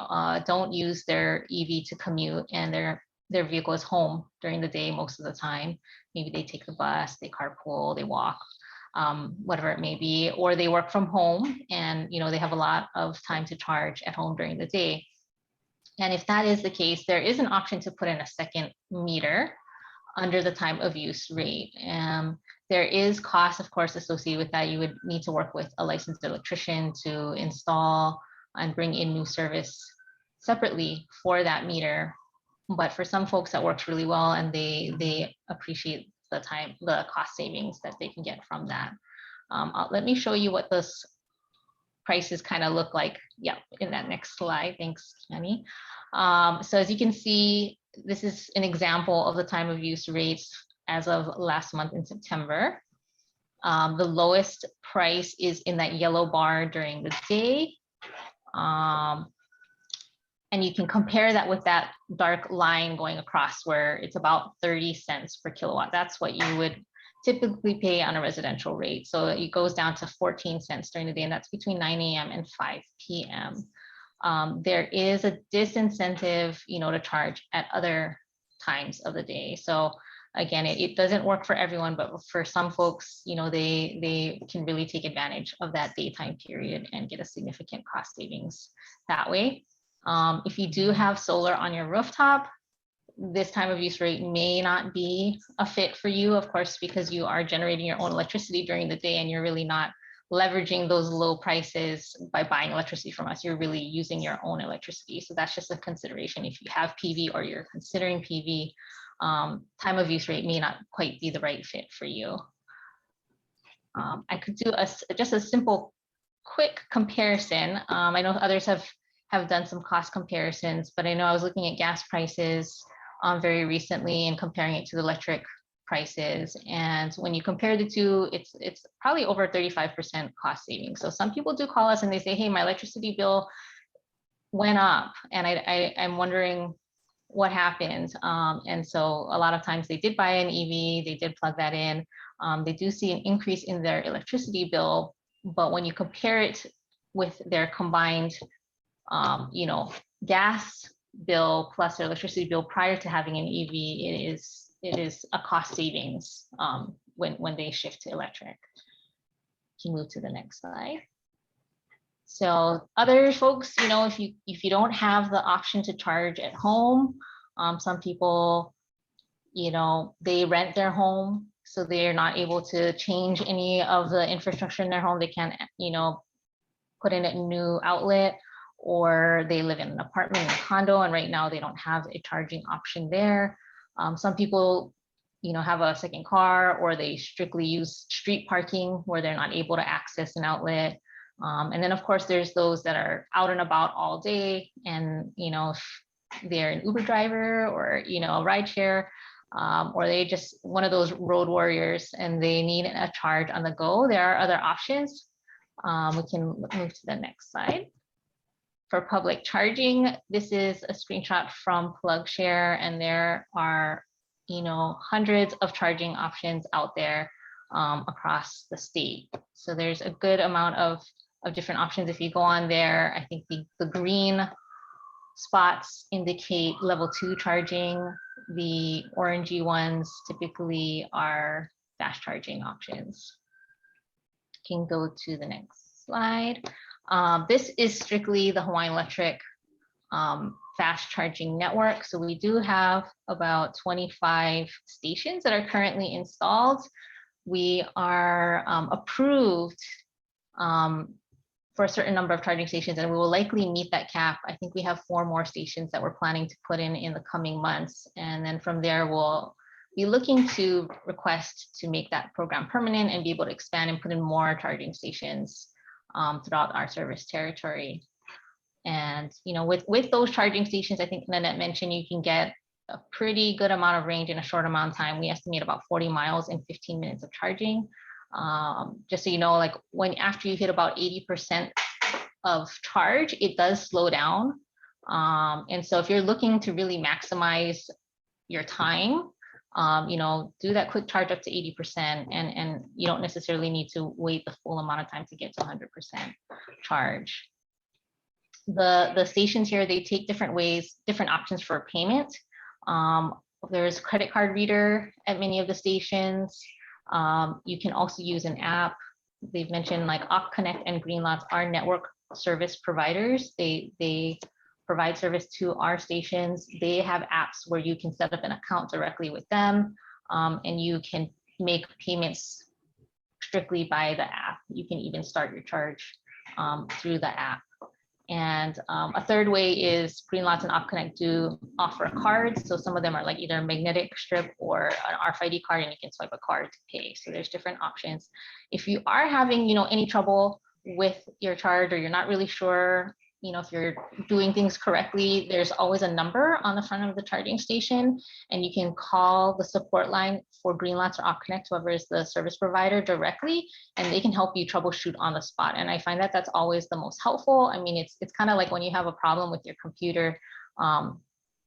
don't use their EV to commute, and their vehicle is home during the day most of the time. Maybe they take the bus, they carpool, they walk, whatever it may be, or they work from home, and they have a lot of time to charge at home during the day. And if that is the case, there is an option to put in a second meter under the time of use rate. There is cost, of course, associated with that. You would need to work with a licensed electrician to install and bring in new service separately for that meter. But for some folks, that works really well, and they appreciate the cost savings that they can get from that. Let me show you what those prices kind of look like. Yeah, in that next slide. Thanks, Kenny. So as you can see, this is an example of the time of use rates as of last month in September. The lowest price is in that yellow bar during the day. And you can compare that with that dark line going across, where it's about 30 cents per kilowatt. That's what you would typically pay on a residential rate. So it goes down to 14 cents during the day, and that's between 9 a.m. and 5 p.m. There is a disincentive, to charge at other times of the day. So again, it doesn't work for everyone, but for some folks, they can really take advantage of that daytime period and get a significant cost savings that way. If you do have solar on your rooftop, this time of use rate may not be a fit for you, of course, because you are generating your own electricity during the day, and you're really not leveraging those low prices by buying electricity from us. You're really using your own electricity. So that's just a consideration. If you have PV or you're considering PV, time of use rate may not quite be the right fit for you. I could do just a simple, quick comparison. I know others have done some cost comparisons, but I know I was looking at gas prices very recently and comparing it to the electric prices. And when you compare the two, it's probably over 35% cost savings. So some people do call us and they say, hey, my electricity bill went up, and I'm wondering what happened. And so a lot of times they did buy an EV, they did plug that in. They do see an increase in their electricity bill, but when you compare it with their combined gas bill plus their electricity bill prior to having an EV, it is a cost savings when they shift to electric. You can move to the next slide. So other folks, if you don't have the option to charge at home, some people they rent their home, so they're not able to change any of the infrastructure in their home. They can't, put in a new outlet, or they live in an apartment or condo, and right now they don't have a charging option there. Some people, have a second car, or they strictly use street parking where they're not able to access an outlet. And then of course there's those that are out and about all day, and they're an Uber driver or a ride share, or they just one of those road warriors and they need a charge on the go. There are other options. We can move to the next slide. For public charging, this is a screenshot from PlugShare, and there are hundreds of charging options out there across the state. So there's a good amount of different options. If you go on there, I think the green spots indicate level 2 charging. The orangey ones typically are fast charging options. Can go to the next slide. This is strictly the Hawaiian Electric fast charging network. So we do have about 25 stations that are currently installed. We are approved for a certain number of charging stations, and we will likely meet that cap. I think we have 4 more stations that we're planning to put in the coming months. And then from there, we'll be looking to request to make that program permanent and be able to expand and put in more charging stations throughout our service territory. And with those charging stations, I think Nanette mentioned you can get a pretty good amount of range in a short amount of time. We estimate about 40 miles in 15 minutes of charging. Just so you know, like after you hit about 80% of charge, it does slow down. And so if you're looking to really maximize your time, do that quick charge up to 80%, and you don't necessarily need to wait the full amount of time to get to 100% charge. The stations here, they take different options for payment. There's a credit card reader at many of the stations. You can also use an app. They've mentioned like OpConnect and Greenlots are network service providers. They provide service to our stations. They have apps where you can set up an account directly with them, and you can make payments strictly by the app. You can even start your charge through the app. And a third way is Greenlots and OpConnect do offer cards. So some of them are like either a magnetic strip or an RFID card, and you can swipe a card to pay. So there's different options. If you are having, any trouble with your charge, or you're not really sure, if you're doing things correctly, there's always a number on the front of the charging station, and you can call the support line for Greenlots or OpConnect, whoever is the service provider, directly, and they can help you troubleshoot on the spot. And I find that that's always the most helpful. I mean, it's kind of like when you have a problem with your computer,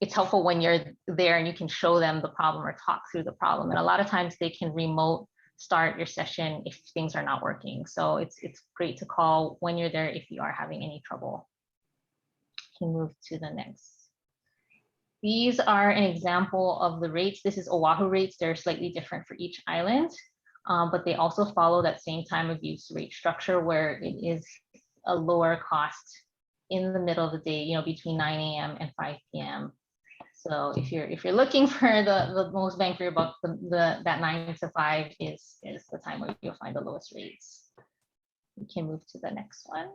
it's helpful when you're there and you can show them the problem or talk through the problem. And a lot of times they can remote start your session if things are not working. So it's great to call when you're there if you are having any trouble. Can move to the next. These are an example of the rates. This is Oahu rates. They're slightly different for each island, but they also follow that same time of use rate structure where it is a lower cost in the middle of the day, between 9 a.m. and 5 p.m. So if you're looking for the most bang for your buck, that 9 to 5 is the time where you'll find the lowest rates. We can move to the next one.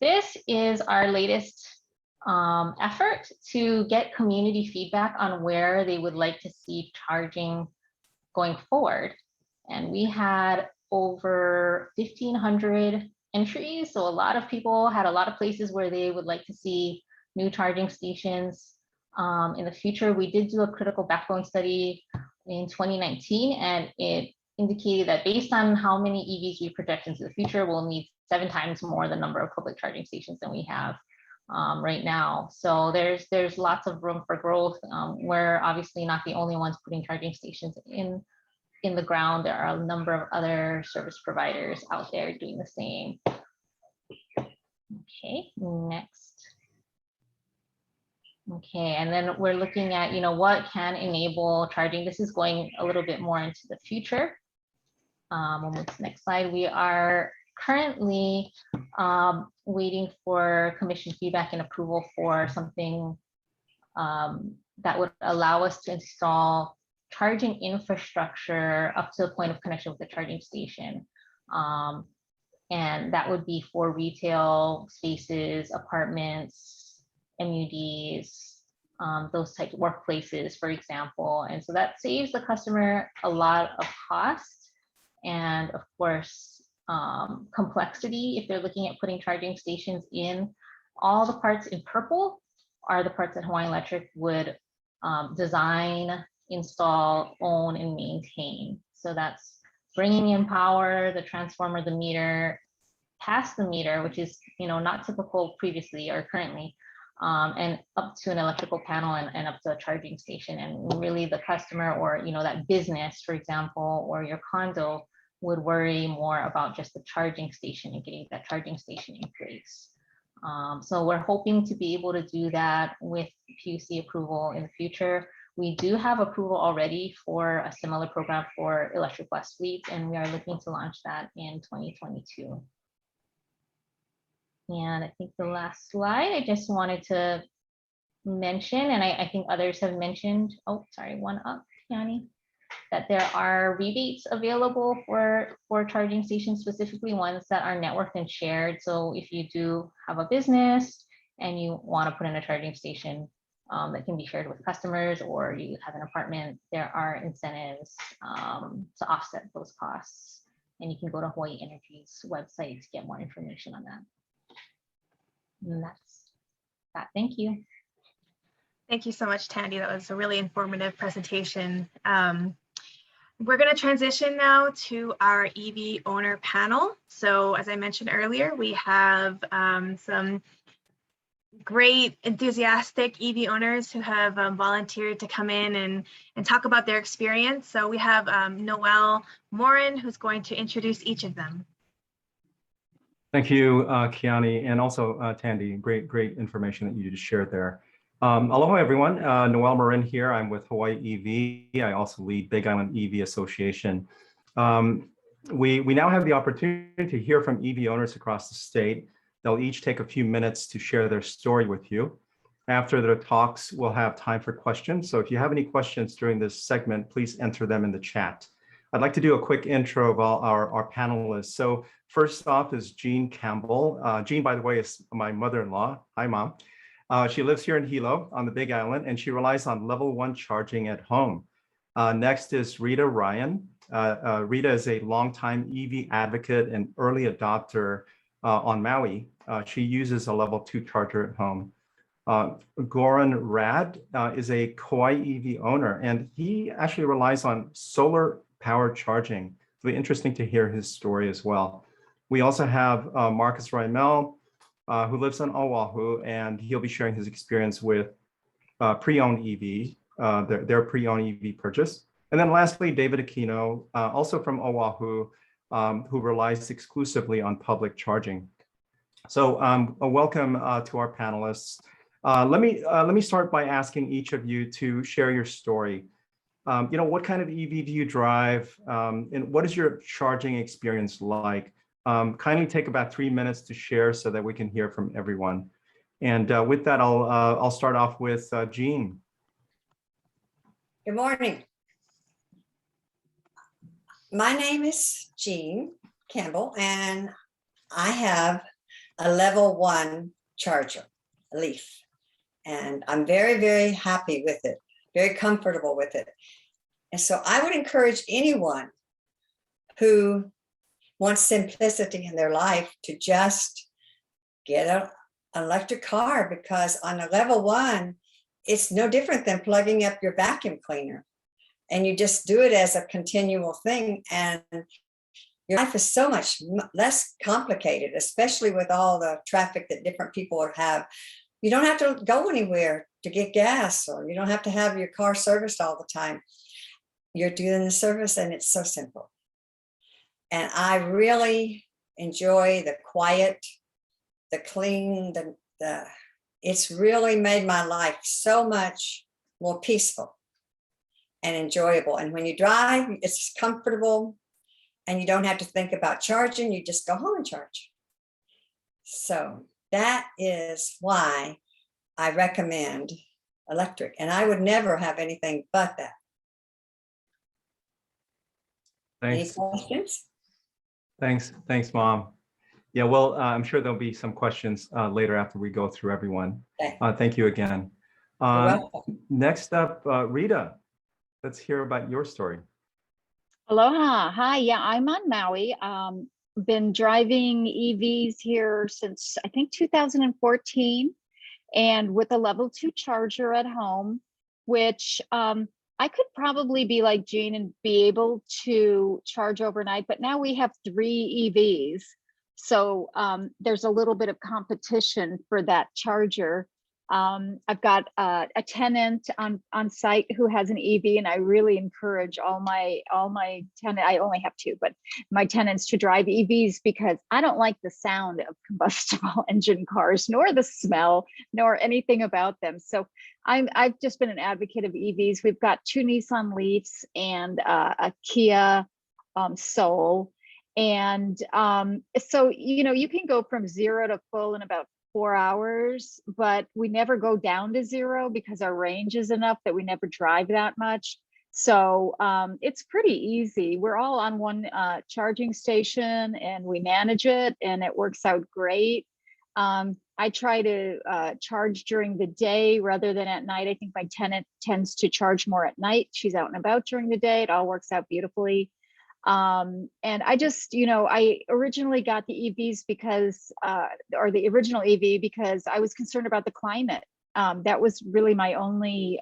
This is our latest effort to get community feedback on where they would like to see charging going forward. And we had over 1,500 entries. So a lot of people had a lot of places where they would like to see new charging stations in the future. We did do a critical backbone study in 2019, and it indicated that based on how many EVs we project into the future, we'll need 7 times more the number of public charging stations than we have right now. So there's lots of room for growth. We're obviously not the only ones putting charging stations in the ground. There are a number of other service providers out there doing the same. Okay, next. Okay, and then we're looking at, what can enable charging. This is going a little bit more into the future. We'll move to the next slide. We are currently waiting for commission feedback and approval for something that would allow us to install charging infrastructure up to the point of connection with the charging station. And that would be for retail spaces, apartments, MUDs, those types of workplaces, for example. And so that saves the customer a lot of cost and, of course, complexity if they're looking at putting charging stations in. All the parts in purple are the parts that Hawaiian Electric would design, install, own, and maintain. So that's bringing in power, the transformer, the meter, past the meter, which is not typical previously or currently, and up to an electrical panel and up to a charging station. And really the customer or that business, for example, or your condo would worry more about just the charging station and getting that charging station in place. So we're hoping to be able to do that with PUC approval in the future. We do have approval already for a similar program for electric bus fleets, and we are looking to launch that in 2022. And I think the last slide, I just wanted to mention, and I think others have mentioned, oh, sorry, one up, Yanni, that there are rebates available for charging stations, specifically ones that are networked and shared. So if you do have a business and you want to put in a charging station that can be shared with customers, or you have an apartment, there are incentives to offset those costs. And you can go to Hawaii Energy's website to get more information on that. And that's that. Thank you. Thank you so much, Tandy. That was a really informative presentation. We're going to transition now to our Eevee owner panel. So as I mentioned earlier, we have some great enthusiastic Eevee owners who have volunteered to come in and talk about their experience. So we have Noel Morin, who's going to introduce each of them. Thank you, Kiani, and also Tandy. Great information that you just shared there. Aloha, everyone. Noel Morin here. I'm with Hawaii Eevee. I also lead Big Island Eevee Association. We now have the opportunity to hear from Eevee owners across the state. They'll each take a few minutes to share their story with you. After their talks, we'll have time for questions. So if you have any questions during this segment, please enter them in the chat. I'd like to do a quick intro of all our panelists. So first off is Jean Campbell. Jean, by the way, is my mother-in-law. Hi, Mom. She lives here in Hilo on the Big Island, and she relies on level 1 charging at home. Next is Rita Ryan. Rita is a longtime Eevee advocate and early adopter on Maui. She uses a level 2 charger at home. Goran Rad is a Kauai Eevee owner, and he actually relies on solar power charging. It'll be interesting to hear his story as well. We also have Marcus Rymel, who lives on Oahu, and he'll be sharing his experience with pre-owned Eevee, their pre-owned Eevee purchase. And then lastly, David Aquino, also from Oahu, who relies exclusively on public charging. So a welcome to our panelists. Let me start by asking each of you to share your story. What kind of Eevee do you drive, and what is your charging experience like? Kindly take about 3 minutes to share so that we can hear from everyone. And with that, I'll start off with Jean. Good morning. My name is Jean Campbell, and I have a level 1 charger, a Leaf, and I'm very, very happy with it, very comfortable with it. And so I would encourage anyone who wants simplicity in their life to just get an electric car, because on a level 1, it's no different than plugging up your vacuum cleaner. And you just do it as a continual thing. And your life is so much less complicated, especially with all the traffic that different people have. You don't have to go anywhere to get gas, or you don't have to have your car serviced all the time. You're doing the service, and it's so simple. And I really enjoy the quiet, the clean, it's really made my life so much more peaceful and enjoyable. And when you drive, it's comfortable, and you don't have to think about charging. You just go home and charge. So that is why I recommend electric. And I would never have anything but that. Thanks. Any questions? Thanks, Mom. Yeah, well, I'm sure there'll be some questions later after we go through everyone. Okay. Thank you again. You're welcome. Next up, Rita, let's hear about your story. Aloha. Hi. Yeah, I'm on Maui. Been driving EVs here since I think 2014, and with a level 2 charger at home, which I could probably be like Jean and be able to charge overnight, but now we have 3 EVs. So there's a little bit of competition for that charger. I've got a tenant on site who has an EV, and I really encourage all my tenant. I only have 2, but my tenants to drive EVs because I don't like the sound of combustible engine cars, nor the smell, nor anything about them. So I've just been an advocate of EVs. We've got 2 Nissan Leafs and a Kia Soul. And so, you know, you can go from 0 to full in about 4 hours, but we never go down to 0 because our range is enough that we never drive that much. So it's pretty easy. We're all on one charging station and we manage it, and it works out great. I try to charge during the day rather than at night. I think my tenant tends to charge more at night. She's out and about during the day. It all works out beautifully. And I just, you know, I originally got the EVs because, or the original EV because I was concerned about the climate. That was really my only,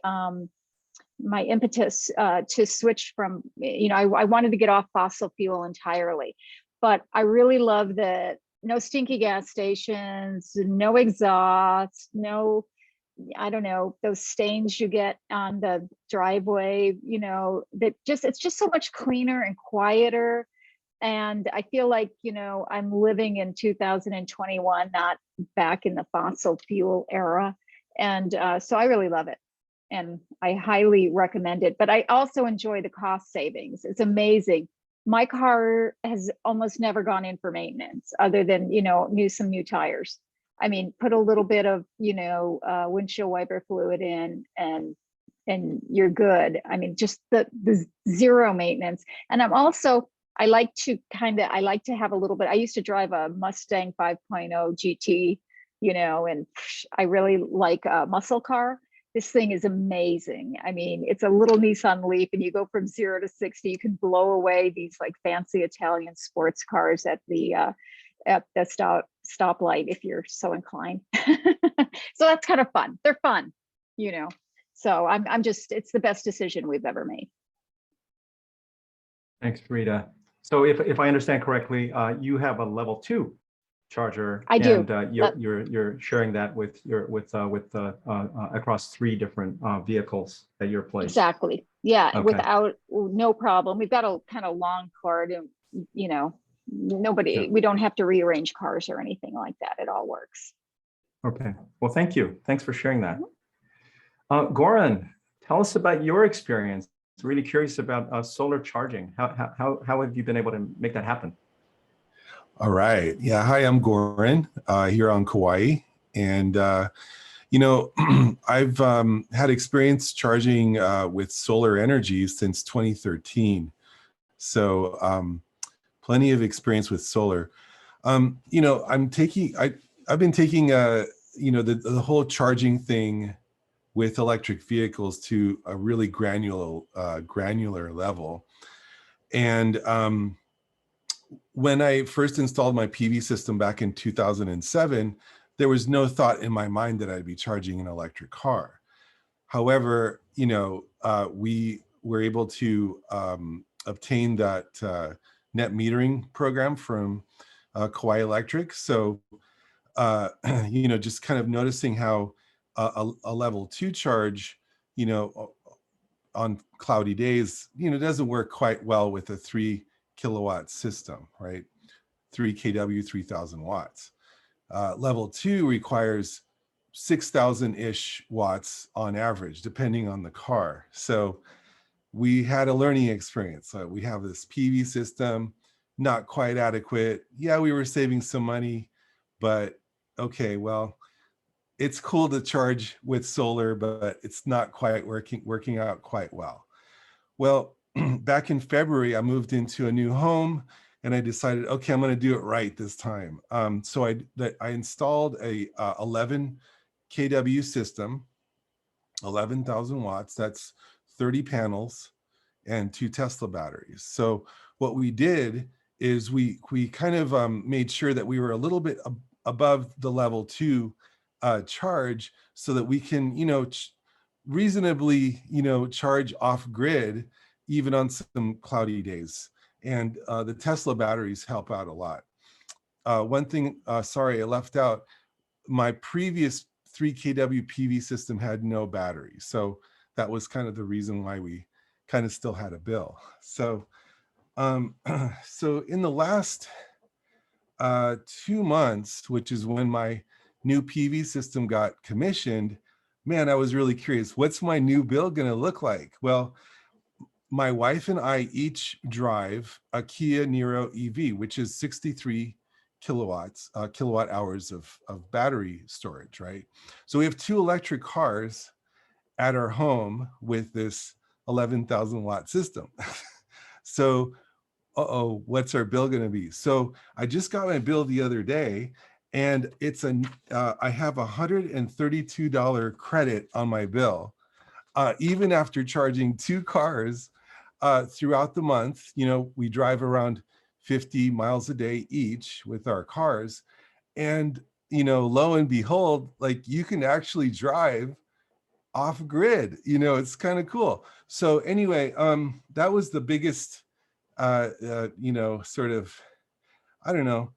my impetus to switch from, you know, I wanted to get off fossil fuel entirely, but I really love the no stinky gas stations, no exhaust, no, I don't know, those stains you get on the driveway, you know, that just, it's just so much cleaner and quieter. And I feel like, you know, I'm living in 2021, not back in the fossil fuel era. And so I really love it. And I highly recommend it. But I also enjoy the cost savings. It's amazing. My car has almost never gone in for maintenance other than, you know, some new tires. I mean, put a little bit of, you know, windshield wiper fluid in and you're good. I mean, just the zero maintenance. And I'm also, I like to have a little bit, I used to drive a Mustang 5.0 GT, you know, and I really like a muscle car. This thing is amazing. I mean, it's a little Nissan Leaf and you go from 0 to 60, you can blow away these like fancy Italian sports cars at the stoplight if you're so inclined. So that's kind of fun. They're fun, you know. So I'm just, it's the best decision we've ever made. Thanks, Rita. So if I understand correctly, you have a level 2 charger. I do. And you're sharing that with across 3 different vehicles at your place. Exactly. Yeah. Okay. Without no problem. We've got a kind of long cord, and you know, we don't have to rearrange cars or anything like that. It all works. Okay. Well, thank you. Thanks for sharing that. Goran, tell us about your experience. Really curious about solar charging. How have you been able to make that happen? All right. Yeah. Hi, I'm Goran here on Kauai. And, you know, I've had experience charging with solar energy since 2013. So plenty of experience with solar. You know, I've been taking, you know, the whole charging thing with electric vehicles to a really granular level. And when I first installed my PV system back in 2007, there was no thought in my mind that I'd be charging an electric car. However, you know, we were able to obtain that net metering program from Kauai Electric. So, you know, just kind of noticing how a level 2 charge, you know, on cloudy days, you know, doesn't work quite well with a 3 kilowatt system, right? 3 kW, 3000 watts. Level 2 requires 6,000-ish watts on average, depending on the car. So we had a learning experience. We have this PV system, not quite adequate. Yeah, we were saving some money, but okay, well, it's cool to charge with solar, but it's not quite working out quite well. Well, back in February, I moved into a new home and I decided, okay, I'm going to do it right this time. So I installed a 11 kW system, 11,000 watts. That's 30 panels and 2 Tesla batteries. So what we did is we kind of made sure that we were a little bit above the level 2 charge, so that we can, reasonably, charge off grid even on some cloudy days. And the Tesla batteries help out a lot. One thing, sorry, I left out, my previous 3 kW PV system had no battery. So that was kind of the reason why we kind of still had a bill. So, so in the last 2 months, which is when my new PV system got commissioned, man, I was really curious, what's my new bill gonna look like? Well, my wife and I each drive a Kia Neuro Ev, which is 63 kilowatt hours of battery storage, right? So we have 2 electric cars at our home with this 11,000 watt system. So, what's our bill gonna be? So I just got my bill the other day, and it's I have $132 credit on my bill, even after charging 2 cars throughout the month. We drive around 50 miles a day each with our cars, and lo and behold, like, you can actually drive off grid. It's kind of cool. So anyway, that was the biggest sort of, I don't know,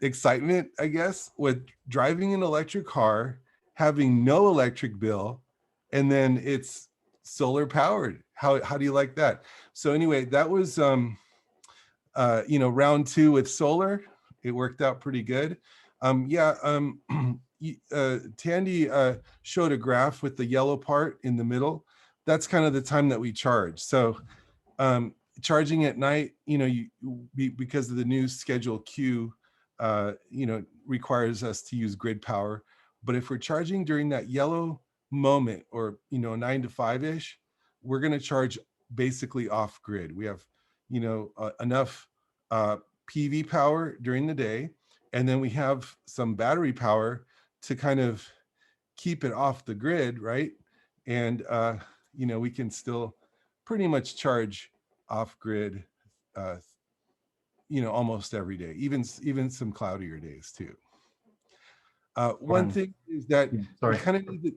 excitement, I guess, with driving an electric car, having no electric bill, and then it's solar powered. How do you like that? So anyway, that was round 2 with solar. It worked out pretty good. Tandy showed a graph with the yellow part in the middle. That's kind of the time that we charge. So charging at night, because of the new Schedule Q, requires us to use grid power. But if we're charging during that yellow moment, or 9 to 5-ish, we're going to charge basically off grid. We have enough PV power during the day, and then we have some battery power to kind of keep it off the grid, right? And we can still pretty much charge off grid almost every day, even some cloudier days too. One thing is that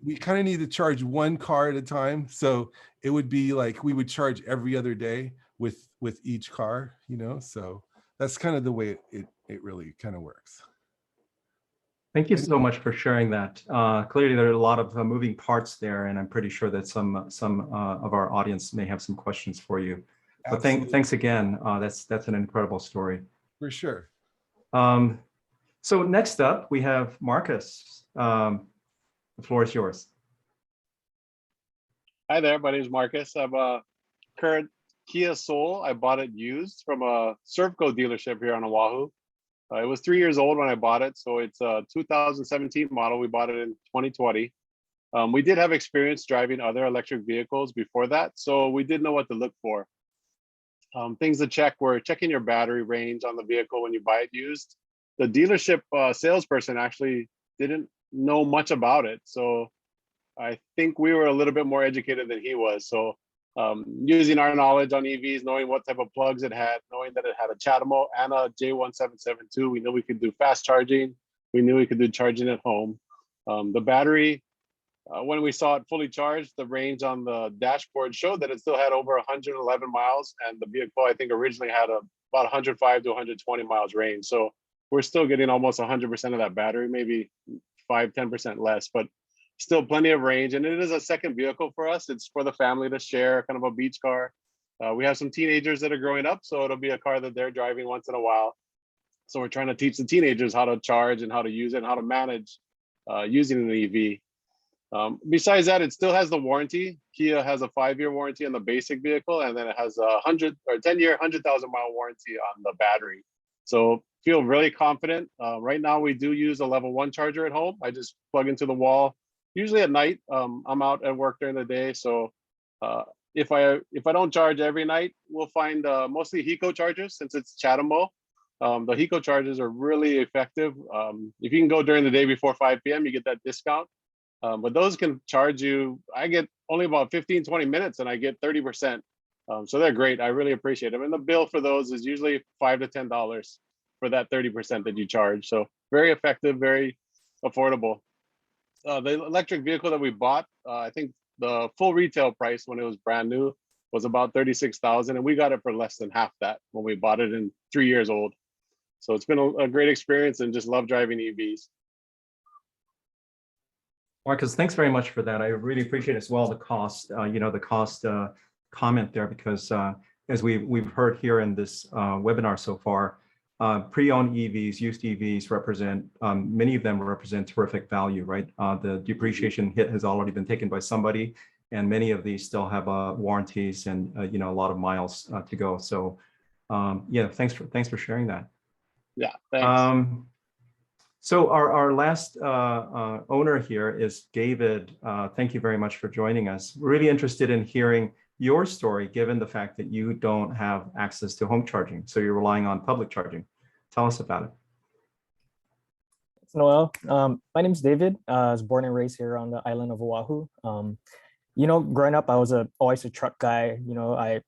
we kind of need to charge 1 car at a time. So it would be like we would charge every other day with each car, so that's kind of the way it really kind of works. Thank you so much for sharing that. Clearly, there are a lot of moving parts there, and I'm pretty sure that some of our audience may have some questions for you. But thanks again. That's an incredible story. For sure. So next up, we have Marcus. The floor is yours. Hi there, my name is Marcus. I'm a current Kia Soul. I bought it used from a Servco dealership here on Oahu. It was 3 years old when I bought it, so it's a 2017 model. We bought it in 2020. We did have experience driving other electric vehicles before that, so we did know what to look for. Things to check were checking your battery range on the vehicle when you buy it used. The dealership salesperson actually didn't know much about it, so I think we were a little bit more educated than he was. So using our knowledge on EVs, knowing what type of plugs it had, knowing that it had a CHAdeMO and a J1772, we knew we could do fast charging. We knew we could do charging at home. The battery, when we saw it fully charged, the range on the dashboard showed that it still had over 111 miles, and the vehicle, I think, originally had about 105 to 120 miles range. So we're still getting almost 100% of that battery, maybe 5–10% less, but still plenty of range. And it is a second vehicle for us. It's for the family to share, kind of a beach car. We have some teenagers that are growing up, so it'll be a car that they're driving once in a while. So we're trying to teach the teenagers how to charge and how to use it and how to manage using an EV. Besides that, it still has the warranty. Kia has a 5-year warranty on the basic vehicle, and then it has a 10-year, 100,000 mile warranty on the battery. So feel really confident. Right now, we do use a level 1 charger at home. I just plug into the wall, usually at night. I'm out at work during the day, so if I don't charge every night, we'll find mostly Hiko chargers since it's Chatamo. The Hiko chargers are really effective. If you can go during the day before 5 p.m., you get that discount. But those can charge you, I get only about 15, 20 minutes and I get 30%. So they're great. I really appreciate them. And the bill for those is usually $5 to $10 for that 30% that you charge. So very effective, very affordable. The electric vehicle that we bought, I think the full retail price when it was brand new was about $36,000, and we got it for less than half that when we bought it in 3 years old. So it's been a great experience, and just love driving EVs. Marcus, thanks very much for that. I really appreciate as well the cost, the cost comment there, because as we've heard here in this webinar so far, pre-owned EVs, used EVs represent, many of them represent terrific value, right? The depreciation hit has already been taken by somebody, and many of these still have warranties and a lot of miles to go. So yeah, thanks for sharing that. Yeah, thanks. So our last owner here is David. Thank you very much for joining us. We're really interested in hearing your story, given the fact that you don't have access to home charging, so you're relying on public charging. Tell us about it. It's Noel. My name is David. I was born and raised here on the island of Oahu. Growing up, I was always a truck guy.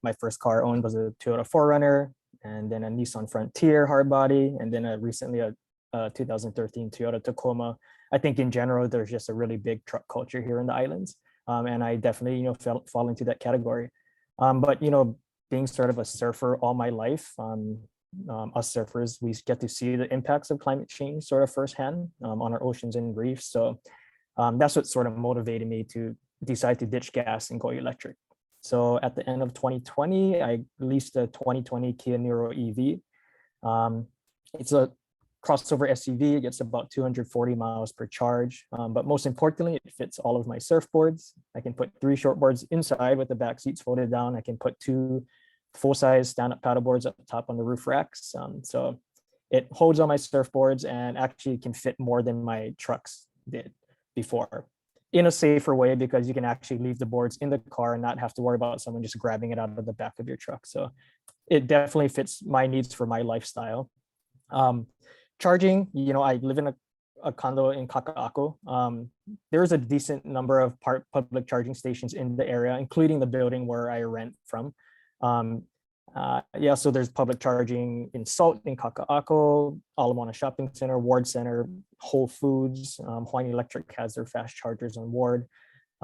My first car owned was a Toyota 4Runner, and then a Nissan Frontier hardbody, and then recently a 2013 Toyota Tacoma. I think in general, there's just a really big truck culture here in the islands. And I definitely, fall into that category. But, being sort of a surfer all my life, us surfers, we get to see the impacts of climate change sort of firsthand on our oceans and reefs. So that's what sort of motivated me to decide to ditch gas and go electric. So at the end of 2020, I leased a 2020 Kia Neuro Ev. It's a crossover SUV. It gets about 240 miles per charge. But most importantly, it fits all of my surfboards. I can put 3 shortboards inside with the back seats folded down. I can put 2 full-size stand-up paddleboards up top on the roof racks. So it holds on my surfboards and actually can fit more than my trucks did before, in a safer way, because you can actually leave the boards in the car and not have to worry about someone just grabbing it out of the back of your truck. So it definitely fits my needs for my lifestyle. Charging, I live in a condo in Kaka'ako. There's a decent number of public charging stations in the area, including the building where I rent from. So there's public charging in Salt, in Kaka'ako, Ala Moana Shopping Center, Ward Center, Whole Foods. Hawaiian Electric has their fast chargers on Ward.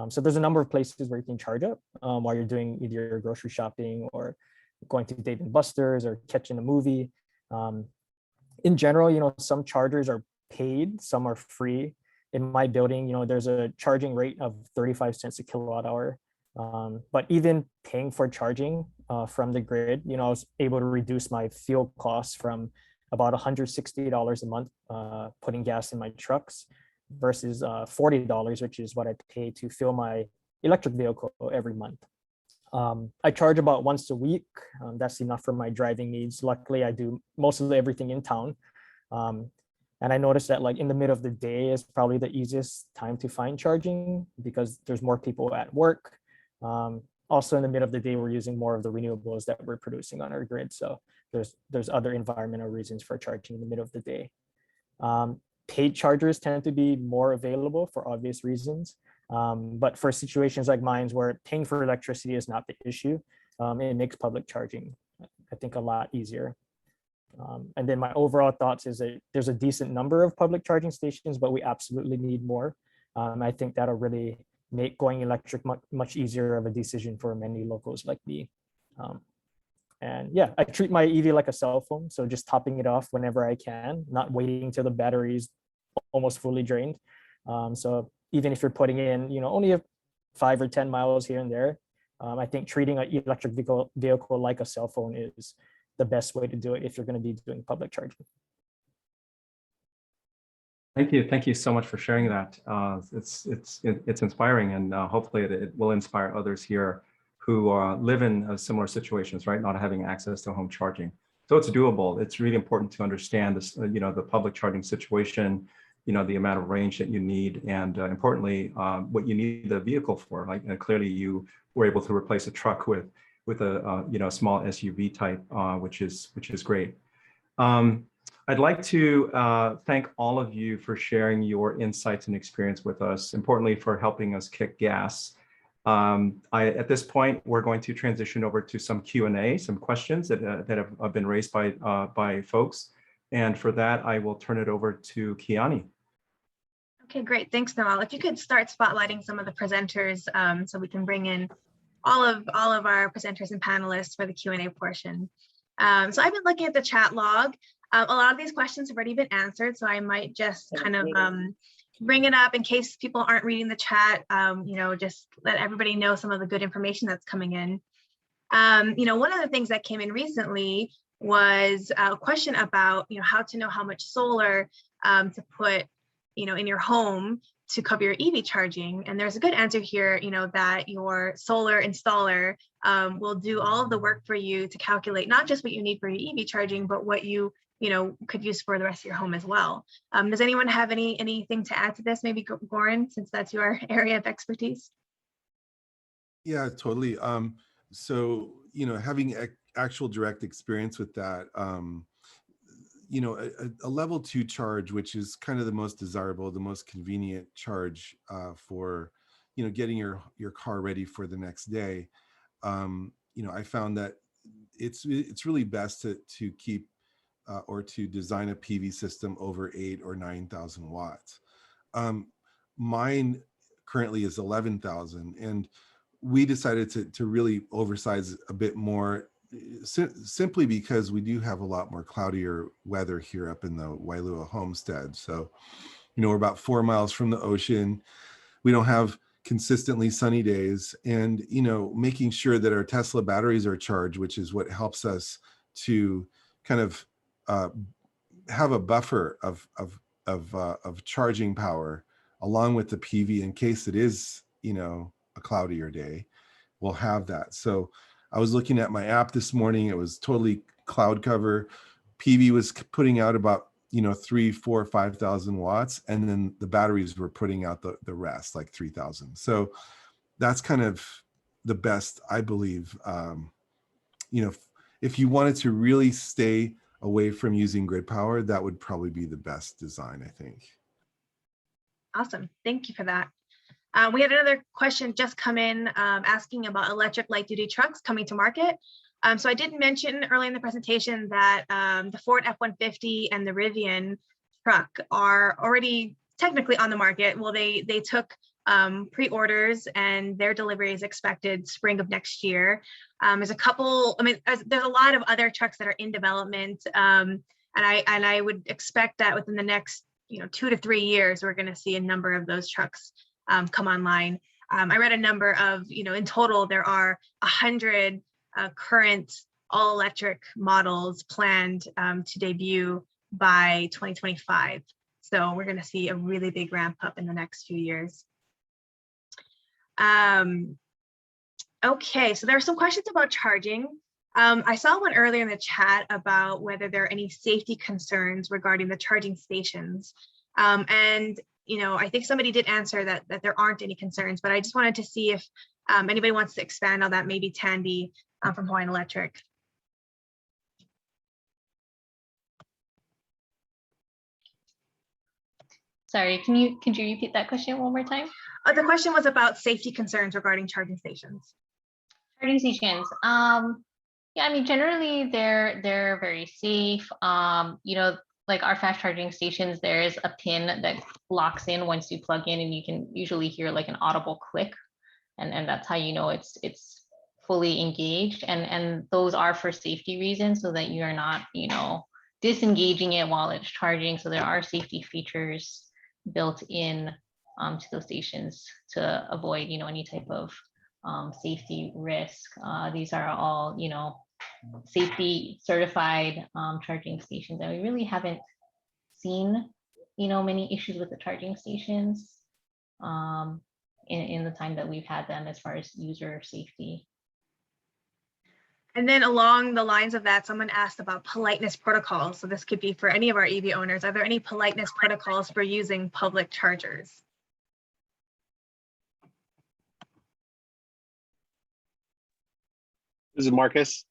So there's a number of places where you can charge up while you're doing either your grocery shopping or going to Dave & Buster's or catching a movie. In general, some chargers are paid, some are free. In my building, there's a charging rate of 35 cents a kilowatt hour. But even paying for charging from the grid, I was able to reduce my fuel costs from about $160 a month putting gas in my trucks versus $40, which is what I pay to fill my electric vehicle every month. I charge about once a week. That's enough for my driving needs. Luckily, I do most of everything in town. And I noticed that in the middle of the day is probably the easiest time to find charging because there's more people at work. Also in the middle of the day, we're using more of the renewables that we're producing on our grid. So there's other environmental reasons for charging in the middle of the day. Paid chargers tend to be more available for obvious reasons. But for situations like mine where paying for electricity is not the issue, it makes public charging, I think, a lot easier. And then my overall thoughts is that there's a decent number of public charging stations, but we absolutely need more. I think that'll really make going electric much easier of a decision for many locals like me. And yeah, I treat my Eevee like a cell phone. So just topping it off whenever I can, not waiting till the battery's almost fully drained. So even if you're putting in, only 5 or 10 miles here and there, I think treating an electric vehicle like a cell phone is the best way to do it if you're going to be doing public charging. Thank you so much for sharing that. It's inspiring, and hopefully it will inspire others here who live in similar situations, right? Not having access to home charging. So it's doable. It's really important to understand this, the public charging situation, the amount of range that you need, and importantly, what you need the vehicle for. Like clearly, you were able to replace a truck with a small SUV type, which is great. I'd like to thank all of you for sharing your insights and experience with us. Importantly, for helping us kick gas. At this point, we're going to transition over to some Q&A, some questions that have been raised by folks. And for that, I will turn it over to Kiani. Okay, great. Thanks, Noel. If you could start spotlighting some of the presenters so we can bring in all of our presenters and panelists for the Q&A portion. So I've been looking at the chat log. A lot of these questions have already been answered, so I might just kind of bring it up in case people aren't reading the chat, just let everybody know some of the good information that's coming in. One of the things that came in recently was a question about, how to know how much solar to put, in your home to cover your Eevee charging. And there's a good answer here, that your solar installer will do all of the work for you to calculate not just what you need for your Eevee charging, but what you could use for the rest of your home as well. Does anyone have anything to add to this? Maybe Goran, since that's your area of expertise. Yeah, totally. So, having actual direct experience with that, a level 2 charge, which is kind of the most desirable, the most convenient charge for, getting your car ready for the next day. I found that it's really best to keep or to design a PV system over 8,000 or 9,000 watts. Mine currently is 11,000, and we decided to really oversize a bit more, simply because we do have a lot more cloudier weather here up in the Wailua homestead. So, we're about 4 miles from the ocean. We don't have consistently sunny days, and making sure that our Tesla batteries are charged, which is what helps us to kind of have a buffer of charging power along with the PV in case it is, a cloudier day. We'll have that. So I was looking at my app this morning. It was totally cloud cover. PV was putting out about 3, 4, 5,000 watts, and then the batteries were putting out the rest, like 3,000. So that's kind of the best, I believe. If you wanted to really stay away from using grid power, that would probably be the best design, I think. Awesome, thank you for that. We had another question just come in asking about electric light duty trucks coming to market. So I did mention early in the presentation that the Ford F-150 and the Rivian truck are already technically on the market. Well, they took pre-orders and their delivery is expected spring of next year. There's a couple, there's a lot of other trucks that are in development, and I would expect that within the next 2 to 3 years, we're going to see a number of those trucks come online. I read a number of, in total, there are 100 current all-electric models planned to debut by 2025. So we're going to see a really big ramp up in the next few years. Okay, so there are some questions about charging. I saw one earlier in the chat about whether there are any safety concerns regarding the charging stations. And I think somebody did answer that there aren't any concerns, but I just wanted to see if anybody wants to expand on that, maybe Tandy from Hawaiian Electric. Sorry, could you repeat that question one more time? The question was about safety concerns regarding charging stations. Charging stations. Yeah, generally they're very safe. Like our fast charging stations, there is a pin that locks in once you plug in, and you can usually hear like an audible click, and that's how you know it's fully engaged. And those are for safety reasons, so that you are not disengaging it while it's charging. So there are safety features built in to those stations to avoid any type of safety risk. These are all safety certified charging stations, and we really haven't seen many issues with the charging stations in the time that we've had them as far as user safety. And then along the lines of that, someone asked about politeness protocols. So this could be for any of our EV owners. Are there any politeness protocols for using public chargers? This is Marcus.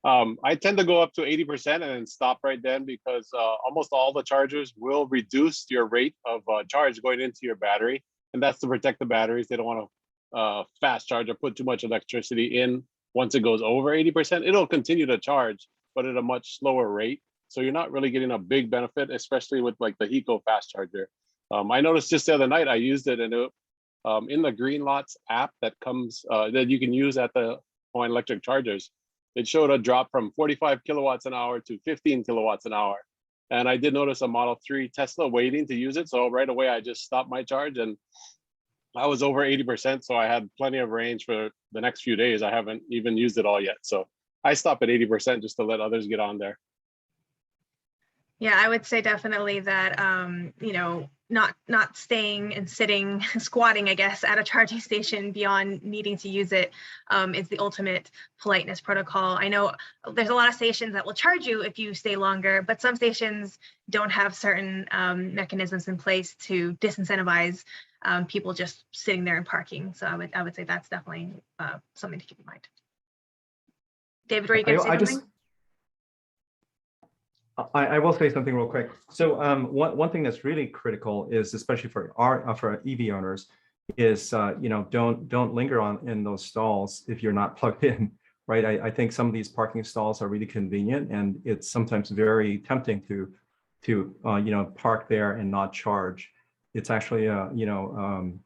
I tend to go up to 80% and then stop right then because almost all the chargers will reduce your rate of charge going into your battery. And that's to protect the batteries. They don't want to fast charge or put too much electricity in. Once it goes over 80%, it'll continue to charge, but at a much slower rate. So you're not really getting a big benefit, especially with like the Hiko fast charger. I noticed just the other night I used it, and it, in the Green Lots app that comes that you can use at the Hawaiian Electric chargers, it showed a drop from 45 kilowatts an hour to 15 kilowatts an hour. And I did notice a Model 3 Tesla waiting to use it. So right away, I just stopped my charge and I was over 80%. So I had plenty of range for the next few days. I haven't even used it all yet. So I stop at 80% just to let others get on there. Yeah, I would say definitely that, you know, not staying and sitting, squatting, I guess, at a charging station beyond needing to use it is the ultimate politeness protocol. I know there's a lot of stations that will charge you if you stay longer, but some stations don't have certain mechanisms in place to disincentivize people just sitting there and parking. So I would say that's definitely something to keep in mind. David, were you going to say something? I will say something real quick. So one thing that's really critical is, especially for EV owners, is you know, don't linger in those stalls if you're not plugged in, right? I think some of these parking stalls are really convenient, and it's sometimes very tempting to you know, park there and not charge. It's actually you know,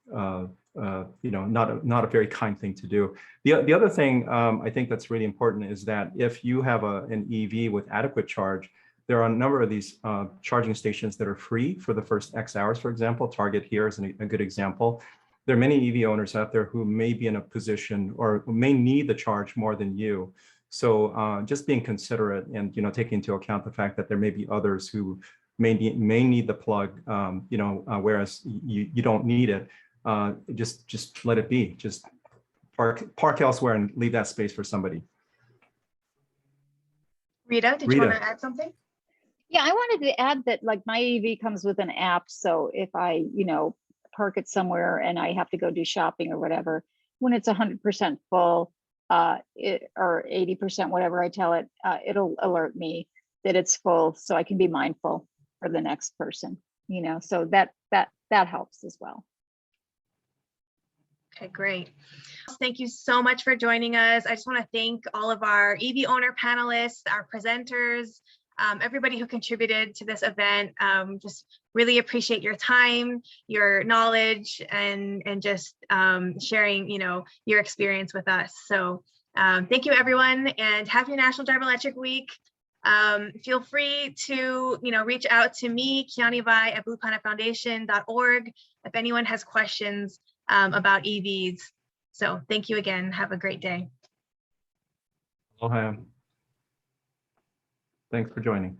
not a very kind thing to do. The other thing I think that's really important is that if you have an EV with adequate charge, there are a number of these charging stations that are free for the first X hours, for example. Target here is a good example. There are many EV owners out there who may be in a position or may need the charge more than you. So just being considerate and, you know, taking into account the fact that there may be others who may need the plug, you know, whereas you don't need it. Just let it be. Just park elsewhere and leave that space for somebody. Rita, did you want to add something? Yeah, I wanted to add that like my EV comes with an app. So if I, you know, park it somewhere and I have to go do shopping or whatever, when it's 100% full or 80%, whatever I tell it, it'll alert me that it's full so I can be mindful for the next person, you know, so that helps as well. Okay, great. Thank you so much for joining us. I just want to thank all of our EV owner panelists, our presenters, everybody who contributed to this event. Just really appreciate your time, your knowledge, and just sharing, you know, your experience with us. So thank you, everyone, and happy National Drive Electric Week. Feel free to, you know, reach out to me, Kia Neuro Ev at blueplanetfoundation.org if anyone has questions about EVs. So thank you again. Have a great day. Aloha. Thanks for joining.